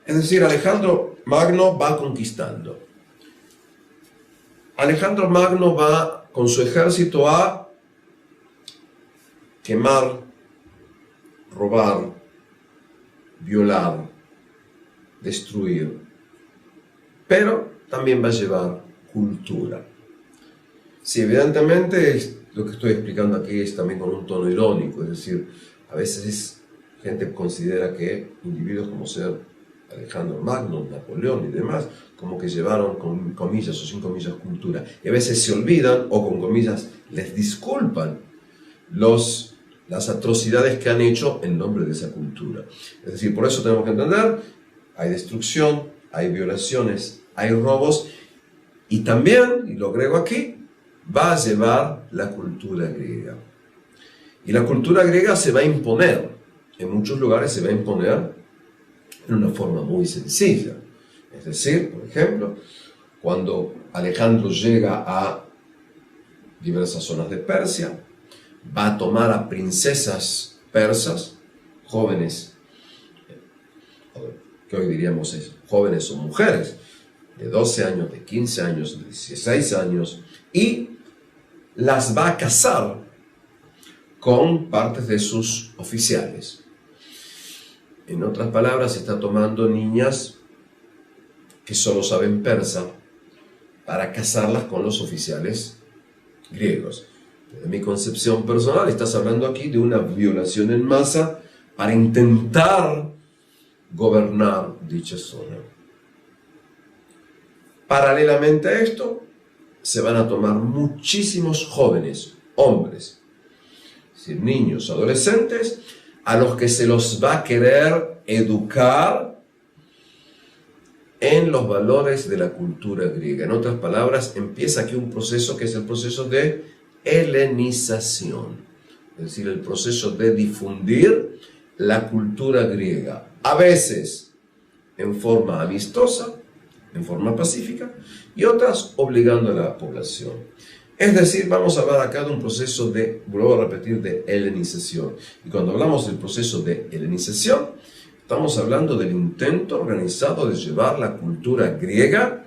Es decir, Alejandro Magno va conquistando. Alejandro Magno va con su ejército a quemar, robar, violar, destruir, pero también va a llevar cultura. Sí, evidentemente lo que estoy explicando aquí es también con un tono irónico, es decir, a veces gente considera que individuos como ser Alejandro Magno, Napoleón y demás, como que llevaron con comillas o sin comillas cultura, y a veces se olvidan o con comillas les disculpan las atrocidades que han hecho en nombre de esa cultura. Es decir, por eso tenemos que entender, hay destrucción, hay violaciones, hay robos, y también, y lo agrego aquí, va a llevar la cultura griega. Y la cultura griega se va a imponer, en muchos lugares se va a imponer en una forma muy sencilla. Es decir, por ejemplo, cuando Alejandro llega a diversas zonas de Persia, va a tomar a princesas persas, jóvenes, que hoy diríamos es jóvenes o mujeres, de 12 años, de 15 años, de 16 años, y las va a casar con partes de sus oficiales. En otras palabras, está tomando niñas que solo saben persa para casarlas con los oficiales griegos. Desde mi concepción personal, estás hablando aquí de una violación en masa para intentar gobernar dicha zona. Paralelamente a esto, se van a tomar muchísimos jóvenes, hombres, es decir, niños, adolescentes, a los que se los va a querer educar en los valores de la cultura griega. En otras palabras, empieza aquí un proceso que es el proceso de helenización, es decir, el proceso de difundir la cultura griega, a veces en forma amistosa, en forma pacífica, y otras obligando a la población. Es decir, vamos a hablar acá de un proceso de, vuelvo a repetir, de helenización. Y cuando hablamos del proceso de helenización, estamos hablando del intento organizado de llevar la cultura griega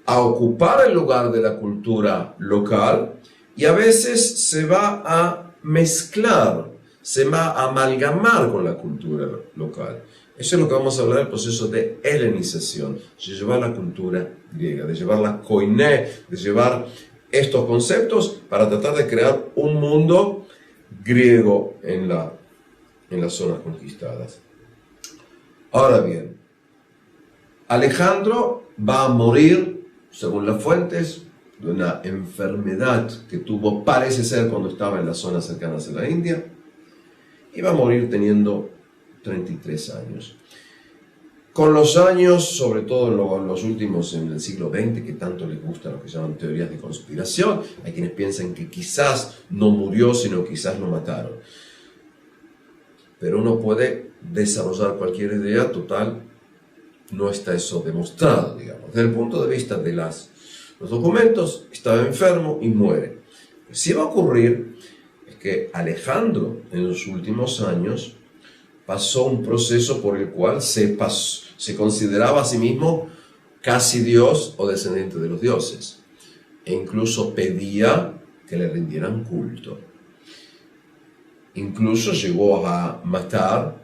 a ocupar el lugar de la cultura local, y a veces se va a mezclar, se va a amalgamar con la cultura local. Eso es lo que vamos a hablar del proceso de helenización, de llevar la cultura griega, de llevar la koiné, de llevar estos conceptos para tratar de crear un mundo griego en las zonas conquistadas. Ahora bien, Alejandro va a morir, según las fuentes, de una enfermedad que tuvo, parece ser, cuando estaba en las zonas cercanas a la India, y va a morir teniendo 33 años. Con los años, sobre todo en los últimos, en el siglo XX, que tanto les gusta lo que llaman teorías de conspiración, hay quienes piensan que quizás no murió, sino quizás lo mataron. Pero uno puede desarrollar cualquier idea, total, no está eso demostrado, digamos. Desde el punto de vista de los documentos, estaba enfermo y muere. Lo que sí va a ocurrir es que Alejandro, en los últimos años, pasó un proceso por el cual se consideraba a sí mismo casi Dios o descendiente de los dioses, e incluso pedía que le rindieran culto. Incluso llegó a matar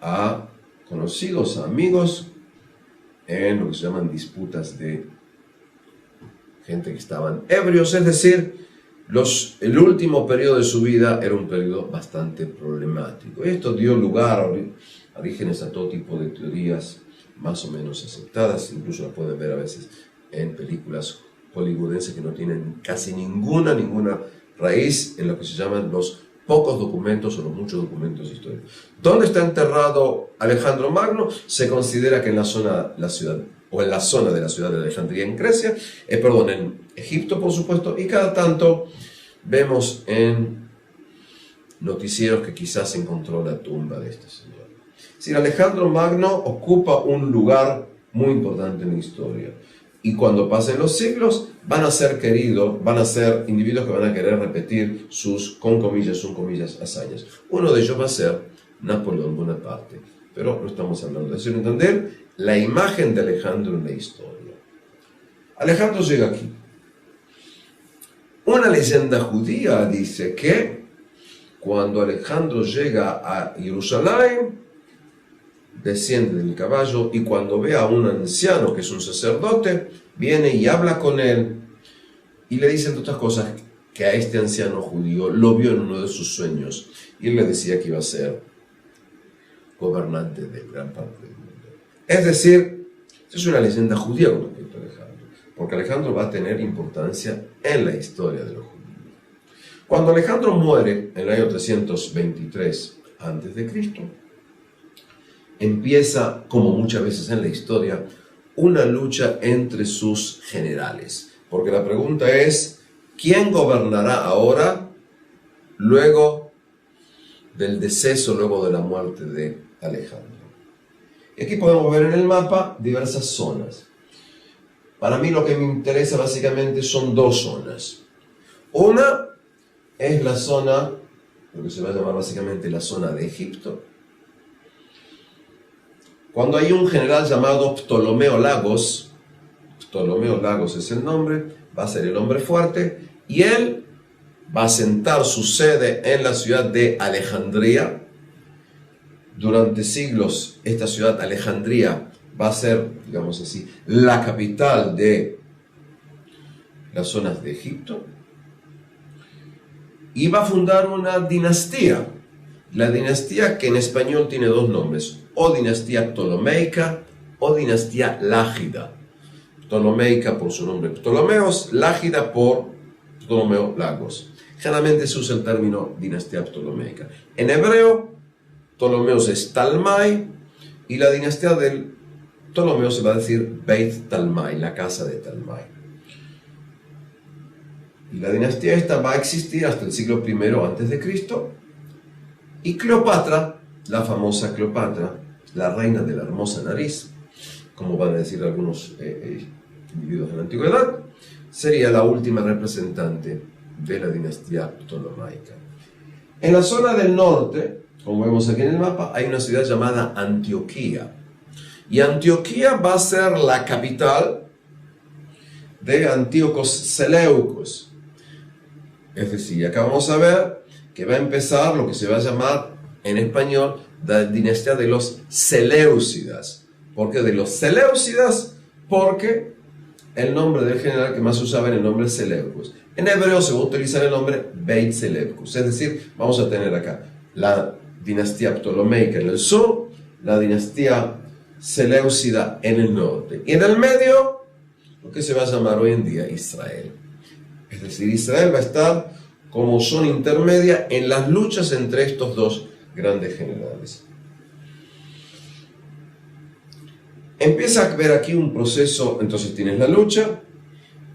a conocidos, a amigos, en lo que se llaman disputas de gente que estaban ebrios, es decir, el último periodo de su vida era un periodo bastante problemático. Esto dio lugar a orígenes a todo tipo de teorías más o menos aceptadas, incluso las pueden ver a veces en películas hollywoodenses que no tienen casi ninguna raíz en lo que se llaman los pocos documentos o los muchos documentos históricos. ¿Dónde está enterrado Alejandro Magno? Se considera que en la zona de la ciudad de Alejandría en Grecia, en Egipto, por supuesto, y cada tanto vemos en noticieros que quizás se encontró la tumba de este señor. Es decir, Alejandro Magno ocupa un lugar muy importante en la historia. Y cuando pasen los siglos, van a ser individuos que van a querer repetir sus, con comillas, hazañas. Uno de ellos va a ser Napoleón Bonaparte. Pero no estamos hablando de eso, sino entender la imagen de Alejandro en la historia. Alejandro llega aquí. Una leyenda judía dice que cuando Alejandro llega a Jerusalén, desciende del caballo y cuando ve a un anciano que es un sacerdote, viene y habla con él y le dice, entre otras cosas, que a este anciano judío lo vio en uno de sus sueños y él le decía que iba a ser gobernante de gran parte del mundo. Es decir, es una leyenda judía con respecto a Alejandro, porque Alejandro va a tener importancia en la historia de los judíos. Cuando Alejandro muere en el año 323 a.C., empieza, como muchas veces en la historia, una lucha entre sus generales. Porque la pregunta es, ¿quién gobernará ahora luego del deceso, luego de la muerte de Alejandro? Y aquí podemos ver en el mapa diversas zonas. Para mí lo que me interesa básicamente son dos zonas. Una es la zona, lo que se va a llamar básicamente la zona de Egipto, cuando hay un general llamado Ptolomeo Lagos es el nombre, va a ser el hombre fuerte, y él va a asentar su sede en la ciudad de Alejandría. Durante siglos, esta ciudad, Alejandría, va a ser, digamos así, la capital de las zonas de Egipto, y va a fundar una dinastía. La dinastía que en español tiene dos nombres, o dinastía ptolomeica o dinastía lágida. Ptolomeica por su nombre Ptolomeos, lágida por Ptolomeo Lagos. Generalmente se usa el término dinastía ptolomeica. En hebreo, Ptolomeos es Talmai, y la dinastía del Ptolomeo se va a decir Beit Talmai, la casa de Talmai. Y la dinastía esta va a existir hasta el siglo I a.C., y Cleopatra, la famosa Cleopatra, la reina de la hermosa nariz, como van a decir algunos individuos de la antigüedad, sería la última representante de la dinastía ptolomaica. En la zona del norte, como vemos aquí en el mapa, hay una ciudad llamada Antioquía. Y Antioquía va a ser la capital de Antíocos Seleucos. Es decir, acá vamos a ver que va a empezar lo que se va a llamar en español la dinastía de los Seleucidas. ¿Por qué de los Seleucidas? Porque el nombre del general que más usaba era el nombre Seleucus. En hebreo se va a utilizar el nombre Beit Seleucus. Es decir, vamos a tener acá la dinastía ptolomeica en el sur, la dinastía Seleucida en el norte. Y en el medio, lo que se va a llamar hoy en día Israel. Es decir, Israel va a estar como zona intermedia en las luchas entre estos dos grandes generales. Empieza a ver aquí un proceso, entonces tienes la lucha,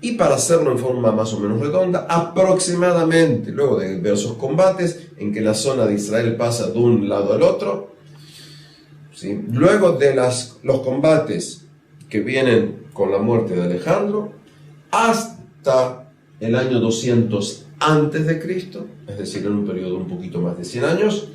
y para hacerlo en forma más o menos redonda, aproximadamente, luego de diversos combates, en que la zona de Israel pasa de un lado al otro, ¿sí? Luego de los combates que vienen con la muerte de Alejandro, hasta el año 200 antes de Cristo, es decir, en un periodo un poquito más de 100 años,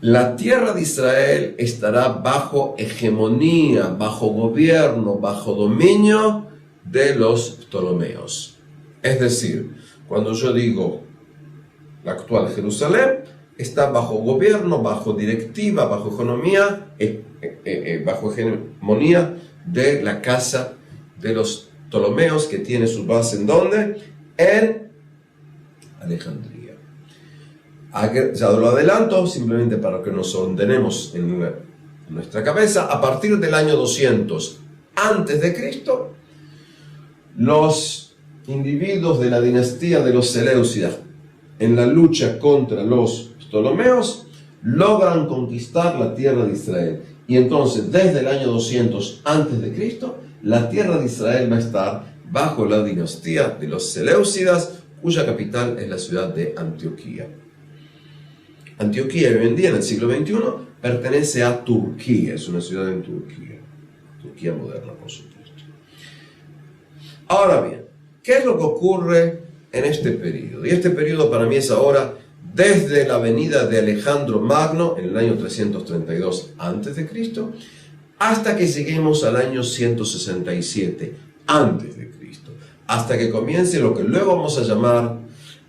la tierra de Israel estará bajo hegemonía, bajo gobierno, bajo dominio de los Ptolomeos. Es decir, cuando yo digo la actual Jerusalén, está bajo gobierno, bajo directiva, bajo economía, bajo hegemonía de la casa de los Ptolomeos, que tiene su base ¿en dónde? En Alejandría. Ya lo adelanto, simplemente para que nos ordenemos en nuestra cabeza. A partir del año 200 antes de Cristo, los individuos de la dinastía de los Seleucidas, en la lucha contra los Ptolomeos, logran conquistar la tierra de Israel. Y entonces, desde el año 200 antes de Cristo, la tierra de Israel va a estar bajo la dinastía de los Seleucidas, cuya capital es la ciudad de Antioquía. Antioquía hoy en día, en el siglo XXI, pertenece a Turquía, es una ciudad en Turquía, Turquía moderna, por supuesto. Ahora bien, ¿qué es lo que ocurre en este periodo? Y este periodo para mí es ahora desde la venida de Alejandro Magno en el año 332 a.C. hasta que lleguemos al año 167 a.C., hasta que comience lo que luego vamos a llamar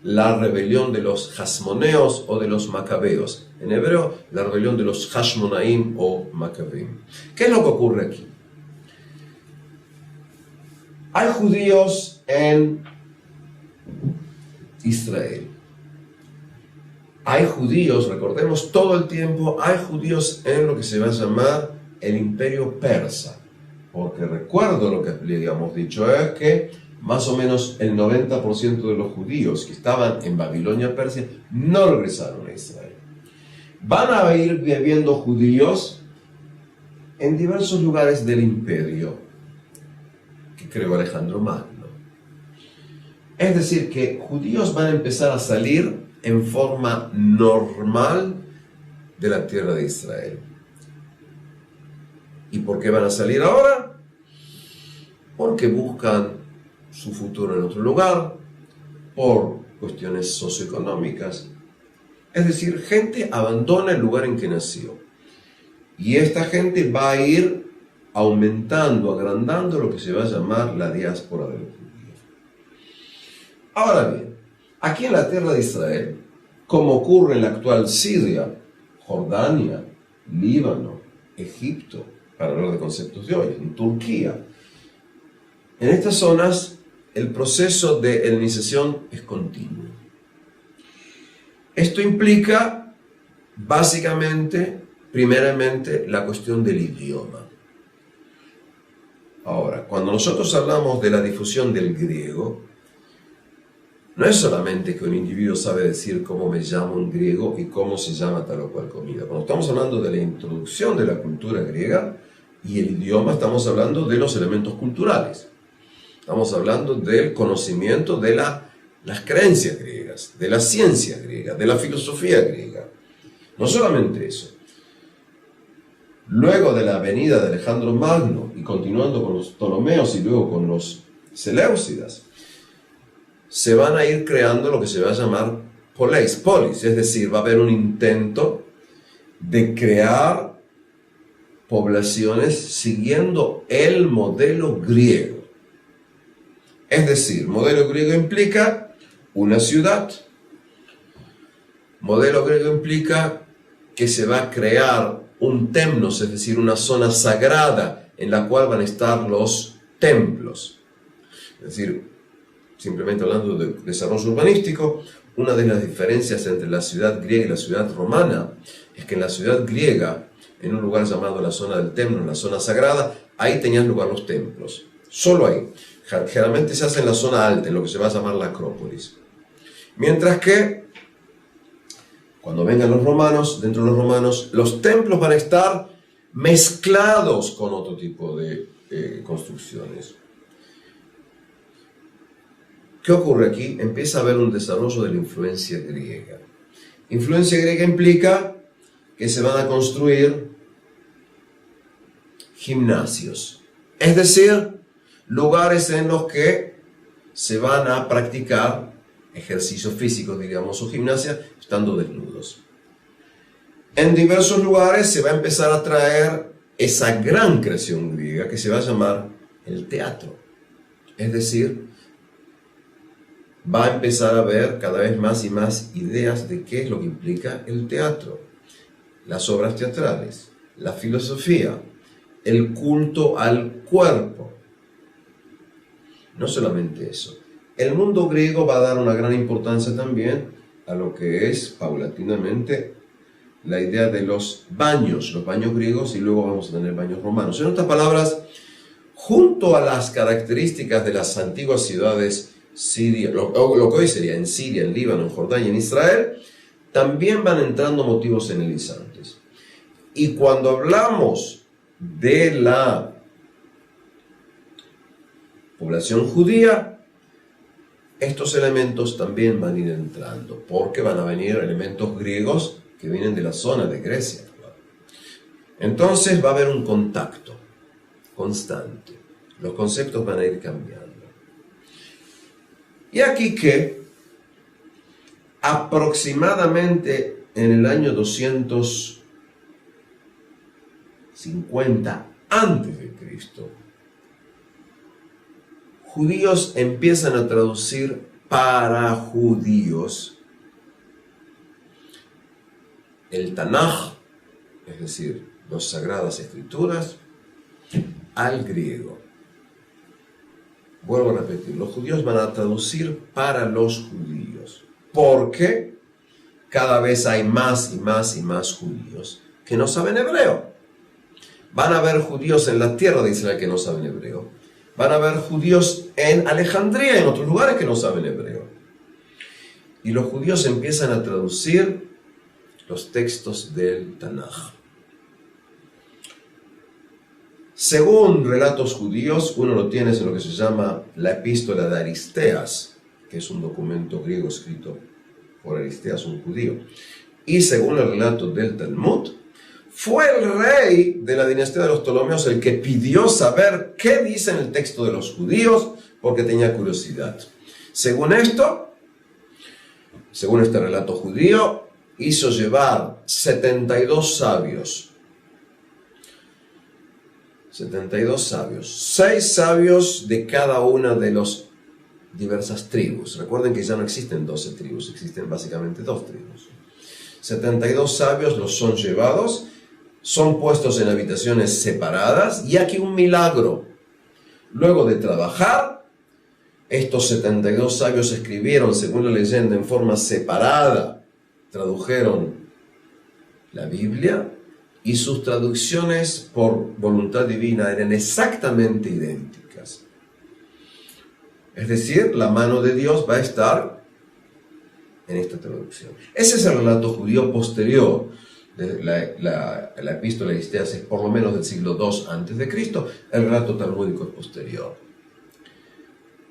la rebelión de los Hasmoneos o de los Macabeos. En hebreo, la rebelión de los Hashmonaim o Macabeim. ¿Qué es lo que ocurre aquí? Hay judíos en Israel. Hay judíos, recordemos todo el tiempo, hay judíos en lo que se va a llamar el Imperio Persa. Porque recuerdo lo que habíamos dicho, es que más o menos el 90% de los judíos que estaban en Babilonia, Persia, no regresaron a Israel. Van a ir viviendo judíos en diversos lugares del imperio que creó Alejandro Magno. Es decir, que judíos van a empezar a salir en forma normal de la tierra de Israel. ¿Y por qué van a salir ahora? Porque buscan su futuro en otro lugar, por cuestiones socioeconómicas. Es decir, gente abandona el lugar en que nació. Y esta gente va a ir aumentando, agrandando lo que se va a llamar la diáspora de los judíos. Ahora bien, aquí en la tierra de Israel, como ocurre en la actual Siria, Jordania, Líbano, Egipto, para hablar de conceptos de hoy, en Turquía, en estas zonas el proceso de helenización es continuo. Esto implica básicamente, primeramente, la cuestión del idioma. Ahora, cuando nosotros hablamos de la difusión del griego, no es solamente que un individuo sabe decir cómo me llamo en griego y cómo se llama tal o cual comida. Cuando estamos hablando de la introducción de la cultura griega y el idioma, estamos hablando de los elementos culturales. Estamos hablando del conocimiento de las creencias griegas, de la ciencia griega, de la filosofía griega. No solamente eso. Luego de la venida de Alejandro Magno y continuando con los Ptolomeos y luego con los Seleucidas, se van a ir creando lo que se va a llamar polis, es decir, va a haber un intento de crear poblaciones siguiendo el modelo griego. Es decir, modelo griego implica una ciudad. Modelo griego implica que se va a crear un templos, es decir, una zona sagrada en la cual van a estar los templos. Es decir, simplemente hablando de desarrollo urbanístico, una de las diferencias entre la ciudad griega y la ciudad romana es que en la ciudad griega, en un lugar llamado la zona del templo, en la zona sagrada, ahí tenían lugar los templos. Solo ahí. Generalmente se hace en la zona alta, en lo que se va a llamar la Acrópolis. Mientras que, cuando vengan los romanos, dentro de los romanos, los templos van a estar mezclados con otro tipo de construcciones. ¿Qué ocurre aquí? Empieza a haber un desarrollo de la influencia griega. Influencia griega implica que se van a construir gimnasios. Es decir, lugares en los que se van a practicar ejercicios físicos, digamos, o gimnasia, estando desnudos. En diversos lugares se va a empezar a traer esa gran creación griega que se va a llamar el teatro. Es decir, va a empezar a haber cada vez más y más ideas de qué es lo que implica el teatro, las obras teatrales, la filosofía, el culto al cuerpo. No solamente eso. El mundo griego va a dar una gran importancia también a lo que es paulatinamente la idea de los baños griegos, y luego vamos a tener baños romanos. En otras palabras, junto a las características de las antiguas ciudades Siria, lo que hoy sería en Siria, en Líbano, en Jordania y en Israel, también van entrando motivos señalizantes. Y cuando hablamos de la población judía, estos elementos también van a ir entrando, porque van a venir elementos griegos que vienen de la zona de Grecia. Entonces va a haber un contacto constante. Los conceptos van a ir cambiando. Y aquí que aproximadamente en el año 250 antes de Cristo, judíos empiezan a traducir para judíos el Tanaj, es decir, las Sagradas Escrituras, al griego. Vuelvo a repetir, los judíos van a traducir para los judíos, porque cada vez hay más y más y más judíos que no saben hebreo. Van a haber judíos en la tierra de Israel que no saben hebreo. Van a haber judíos en Alejandría y en otros lugares que no saben hebreo. Y los judíos empiezan a traducir los textos del Tanaj. Según relatos judíos, uno lo tiene en lo que se llama la Epístola de Aristeas, que es un documento griego escrito por Aristeas, un judío. Y según el relato del Talmud, fue el rey de la dinastía de los Ptolomeos el que pidió saber qué dice en el texto de los judíos, porque tenía curiosidad. Según esto, según este relato judío, hizo llevar 72 sabios. 72 sabios. 6 sabios de cada una de las diversas tribus. Recuerden que ya no existen 12 tribus, existen básicamente 2 tribus. 72 sabios los son llevados, son puestos en habitaciones separadas, y aquí un milagro. Luego de trabajar, estos 72 sabios escribieron, según la leyenda, en forma separada, tradujeron la Biblia, y sus traducciones por voluntad divina eran exactamente idénticas. Es decir, la mano de Dios va a estar en esta traducción. Ese es el relato judío posterior. La Epístola de Aristeas es por lo menos del siglo II a.C., el relato talmúdico es posterior.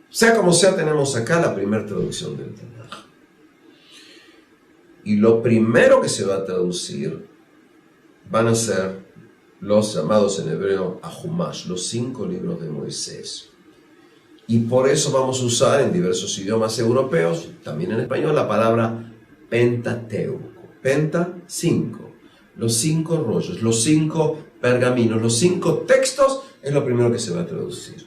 Sea como sea, tenemos acá la primera traducción del Tanaj. Y lo primero que se va a traducir van a ser los llamados en hebreo Ahumash, los 5 libros de Moisés. Y por eso vamos a usar en diversos idiomas europeos, también en español, la palabra Pentateuco. Penta, 5. Los 5 rollos, los 5 pergaminos, los 5 textos es lo primero que se va a traducir.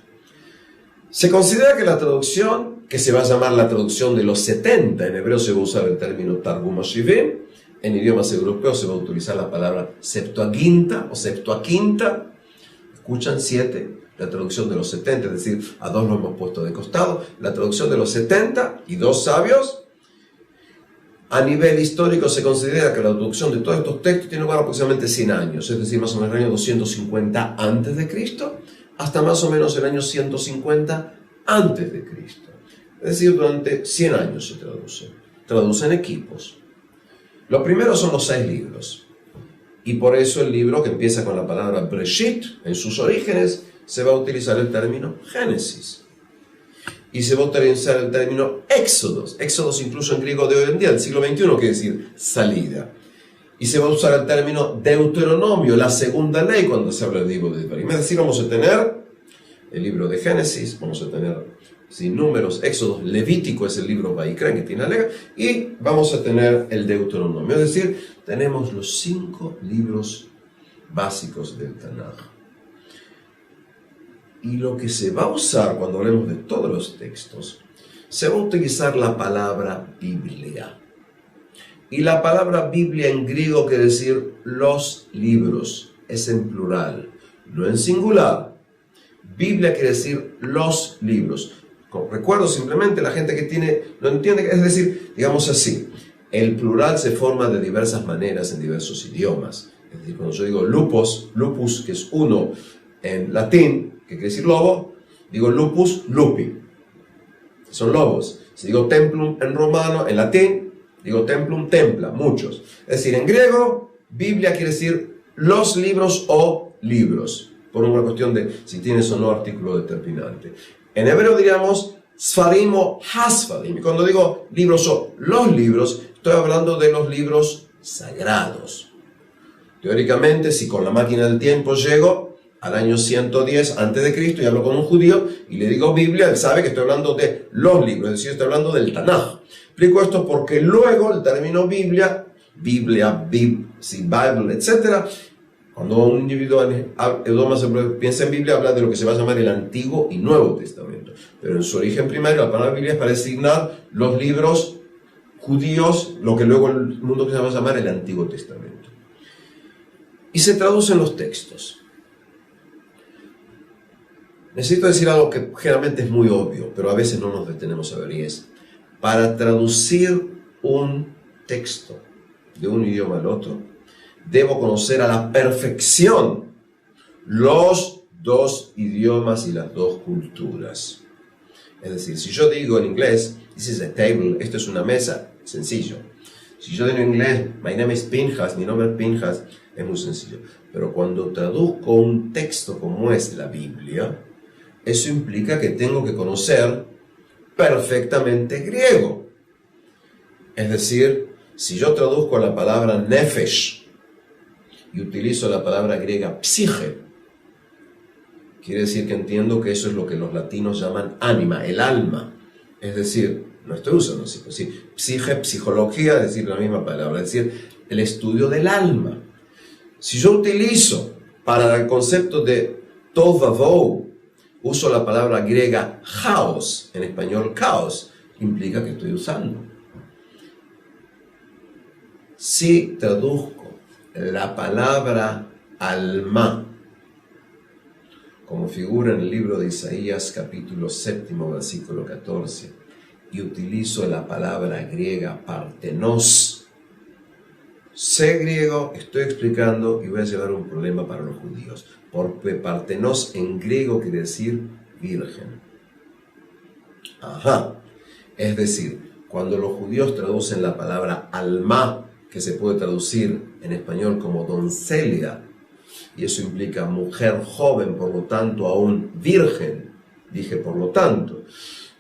Se considera que la traducción, que se va a llamar la traducción de los 70, en hebreo se va a usar el término Targum Hashivim, en idiomas europeos se va a utilizar la palabra Septuaginta o Septuaquinta. Escuchan, 7, la traducción de los 70, es decir, a 2 lo hemos puesto de costado. La traducción de los 70 y 2 sabios. A nivel histórico se considera que la traducción de todos estos textos tiene lugar aproximadamente 100 años, es decir, más o menos el año 250 a.C. hasta más o menos el año 150 a.C. Es decir, durante 100 años se traduce. Traducen equipos. Los primeros son los 6 libros. Y por eso el libro que empieza con la palabra Breshit, en sus orígenes, se va a utilizar el término Génesis. Y se va a utilizar el término Éxodos. Éxodos incluso en griego de hoy en día, del siglo XXI, quiere decir salida. Y se va a usar el término Deuteronomio, la segunda ley, cuando se habla del libro de Devarim. Es decir, vamos a tener el libro de Génesis, vamos a tener Números, Éxodos, Levítico es el libro Vaikra que tiene la ley, y vamos a tener el Deuteronomio. Es decir, tenemos los 5 libros básicos del Tanaj. Y lo que se va a usar cuando hablemos de todos los textos, se va a utilizar la palabra Biblia. Y la palabra Biblia en griego quiere decir los libros, es en plural, no en singular. Biblia quiere decir los libros. Recuerdo simplemente la gente que no entiende, es decir, digamos así, el plural se forma de diversas maneras en diversos idiomas. Es decir, cuando yo digo lupus, que es uno en latín, que quiere decir lobo, digo lupus, lupi, que son lobos. Si digo templum en romano, en latín, digo templum, templa, muchos. Es decir, en griego, Biblia quiere decir los libros o libros, por una cuestión de si tienes o no artículo determinante. En hebreo diríamos sfarim o hasfarim. Y cuando digo libros o los libros, estoy hablando de los libros sagrados. Teóricamente, si con la máquina del tiempo llego al año 110 a.C. y hablo con un judío y le digo Biblia, él sabe que estoy hablando de los libros, es decir, estoy hablando del Tanaj. Explico esto porque luego el término Biblia, Bible, etc., cuando un individuo en idioma se piensa en Biblia, habla de lo que se va a llamar el Antiguo y Nuevo Testamento. Pero en su origen primario, la palabra Biblia es para designar los libros judíos, lo que luego el mundo se va a llamar el Antiguo Testamento. Y se traducen los textos. Necesito decir algo que generalmente es muy obvio, pero a veces no nos detenemos a ver, y es, para traducir un texto de un idioma al otro, debo conocer a la perfección los dos idiomas y las dos culturas. Es decir, si yo digo en inglés, this is a table, esto es una mesa, sencillo. Si yo digo en inglés, my name is Pinchas, mi nombre es Pinchas, es muy sencillo. Pero cuando traduzco un texto como es la Biblia, eso implica que tengo que conocer perfectamente griego. Es decir, si yo traduzco la palabra nefesh y utilizo la palabra griega psique, quiere decir que entiendo que eso es lo que los latinos llaman ánima, el alma. Es decir, no estoy usando así, pues sí, psique, psicología, es decir, la misma palabra, es decir, el estudio del alma. Si yo utilizo para el concepto de tovavou, uso la palabra griega chaos, en español caos, implica que estoy usando. Si traduzco la palabra alma, como figura en el libro de Isaías, capítulo 7, versículo 14, y utilizo la palabra griega partenos, sé griego, estoy explicando y voy a llevar un problema para los judíos, porque partenos en griego quiere decir virgen. Ajá, es decir, cuando los judíos traducen la palabra alma, que se puede traducir en español como doncella, y eso implica mujer joven, por lo tanto aún virgen, dije por lo tanto,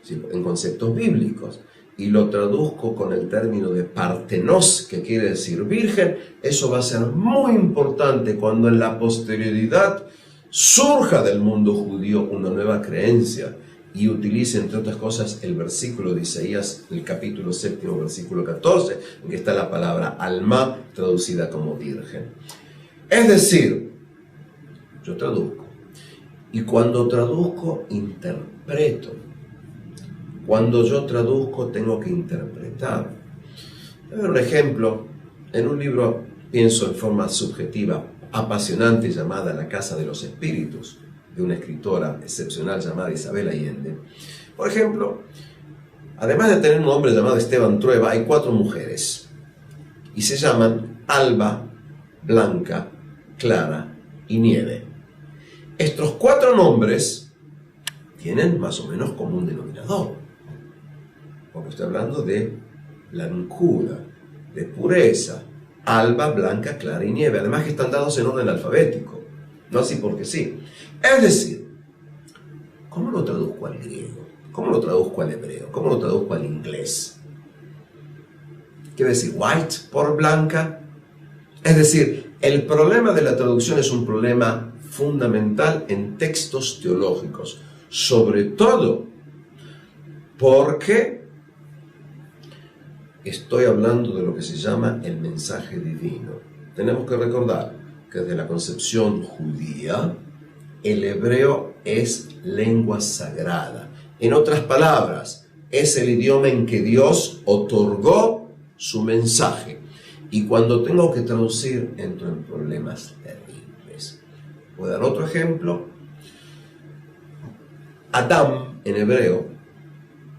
en conceptos bíblicos, y lo traduzco con el término de partenos, que quiere decir virgen, eso va a ser muy importante cuando en la posterioridad surja del mundo judío una nueva creencia y utilice, entre otras cosas, el versículo de Isaías, el capítulo 7, versículo 14, en que está la palabra alma traducida como virgen. Es decir, yo traduzco, y cuando traduzco, interpreto. Cuando yo traduzco, tengo que interpretar. Voy a ver un ejemplo. En un libro, pienso en forma subjetiva, apasionante, llamada La Casa de los Espíritus, de una escritora excepcional llamada Isabel Allende. Por ejemplo, además de tener un hombre llamado Esteban Trueba, hay 4 mujeres, y se llaman Alba, Blanca, Clara y Nieve. Estos 4 nombres tienen más o menos común denominador, porque estoy hablando de blancura, de pureza, Alba, Blanca, Clara y Nieve, además que están dados en orden alfabético, no así porque sí. Es decir, ¿cómo lo traduzco al griego? ¿Cómo lo traduzco al hebreo? ¿Cómo lo traduzco al inglés? ¿Quiere decir white por blanca? Es decir, el problema de la traducción es un problema fundamental en textos teológicos, sobre todo porque estoy hablando de lo que se llama el mensaje divino. Tenemos que recordar que desde la concepción judía, el hebreo es lengua sagrada. En otras palabras, es el idioma en que Dios otorgó su mensaje. Y cuando tengo que traducir, entro en problemas terribles. Voy a dar otro ejemplo. Adam, en hebreo,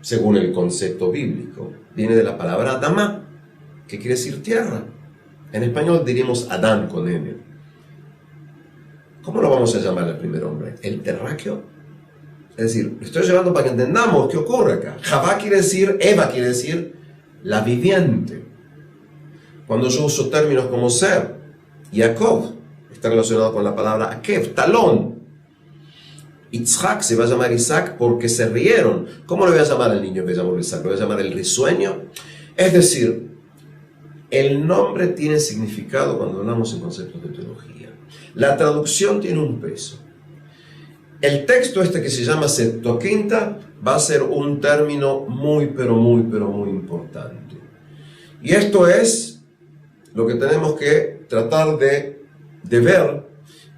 según el concepto bíblico. Viene de la palabra Adamá, que quiere decir tierra. En español diríamos Adán con N. ¿Cómo lo vamos a llamar al primer hombre? ¿El terráqueo? Es decir, lo estoy llevando para que entendamos qué ocurre acá. Javá quiere decir, Eva quiere decir la viviente. Cuando yo uso términos como ser, Jacob está relacionado con la palabra Akev, talón. Yitzhak se va a llamar Isaac porque se rieron. ¿Cómo le voy a llamar al niño que llamó Isaac? ¿Lo voy a llamar el risueño? Es decir, el nombre tiene significado cuando hablamos en conceptos de teología. La traducción tiene un peso. El texto este que se llama Septuaginta va a ser un término muy, pero muy, pero muy importante. Y esto es lo que tenemos que tratar de ver,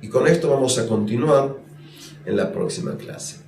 y con esto vamos a continuar en la próxima clase.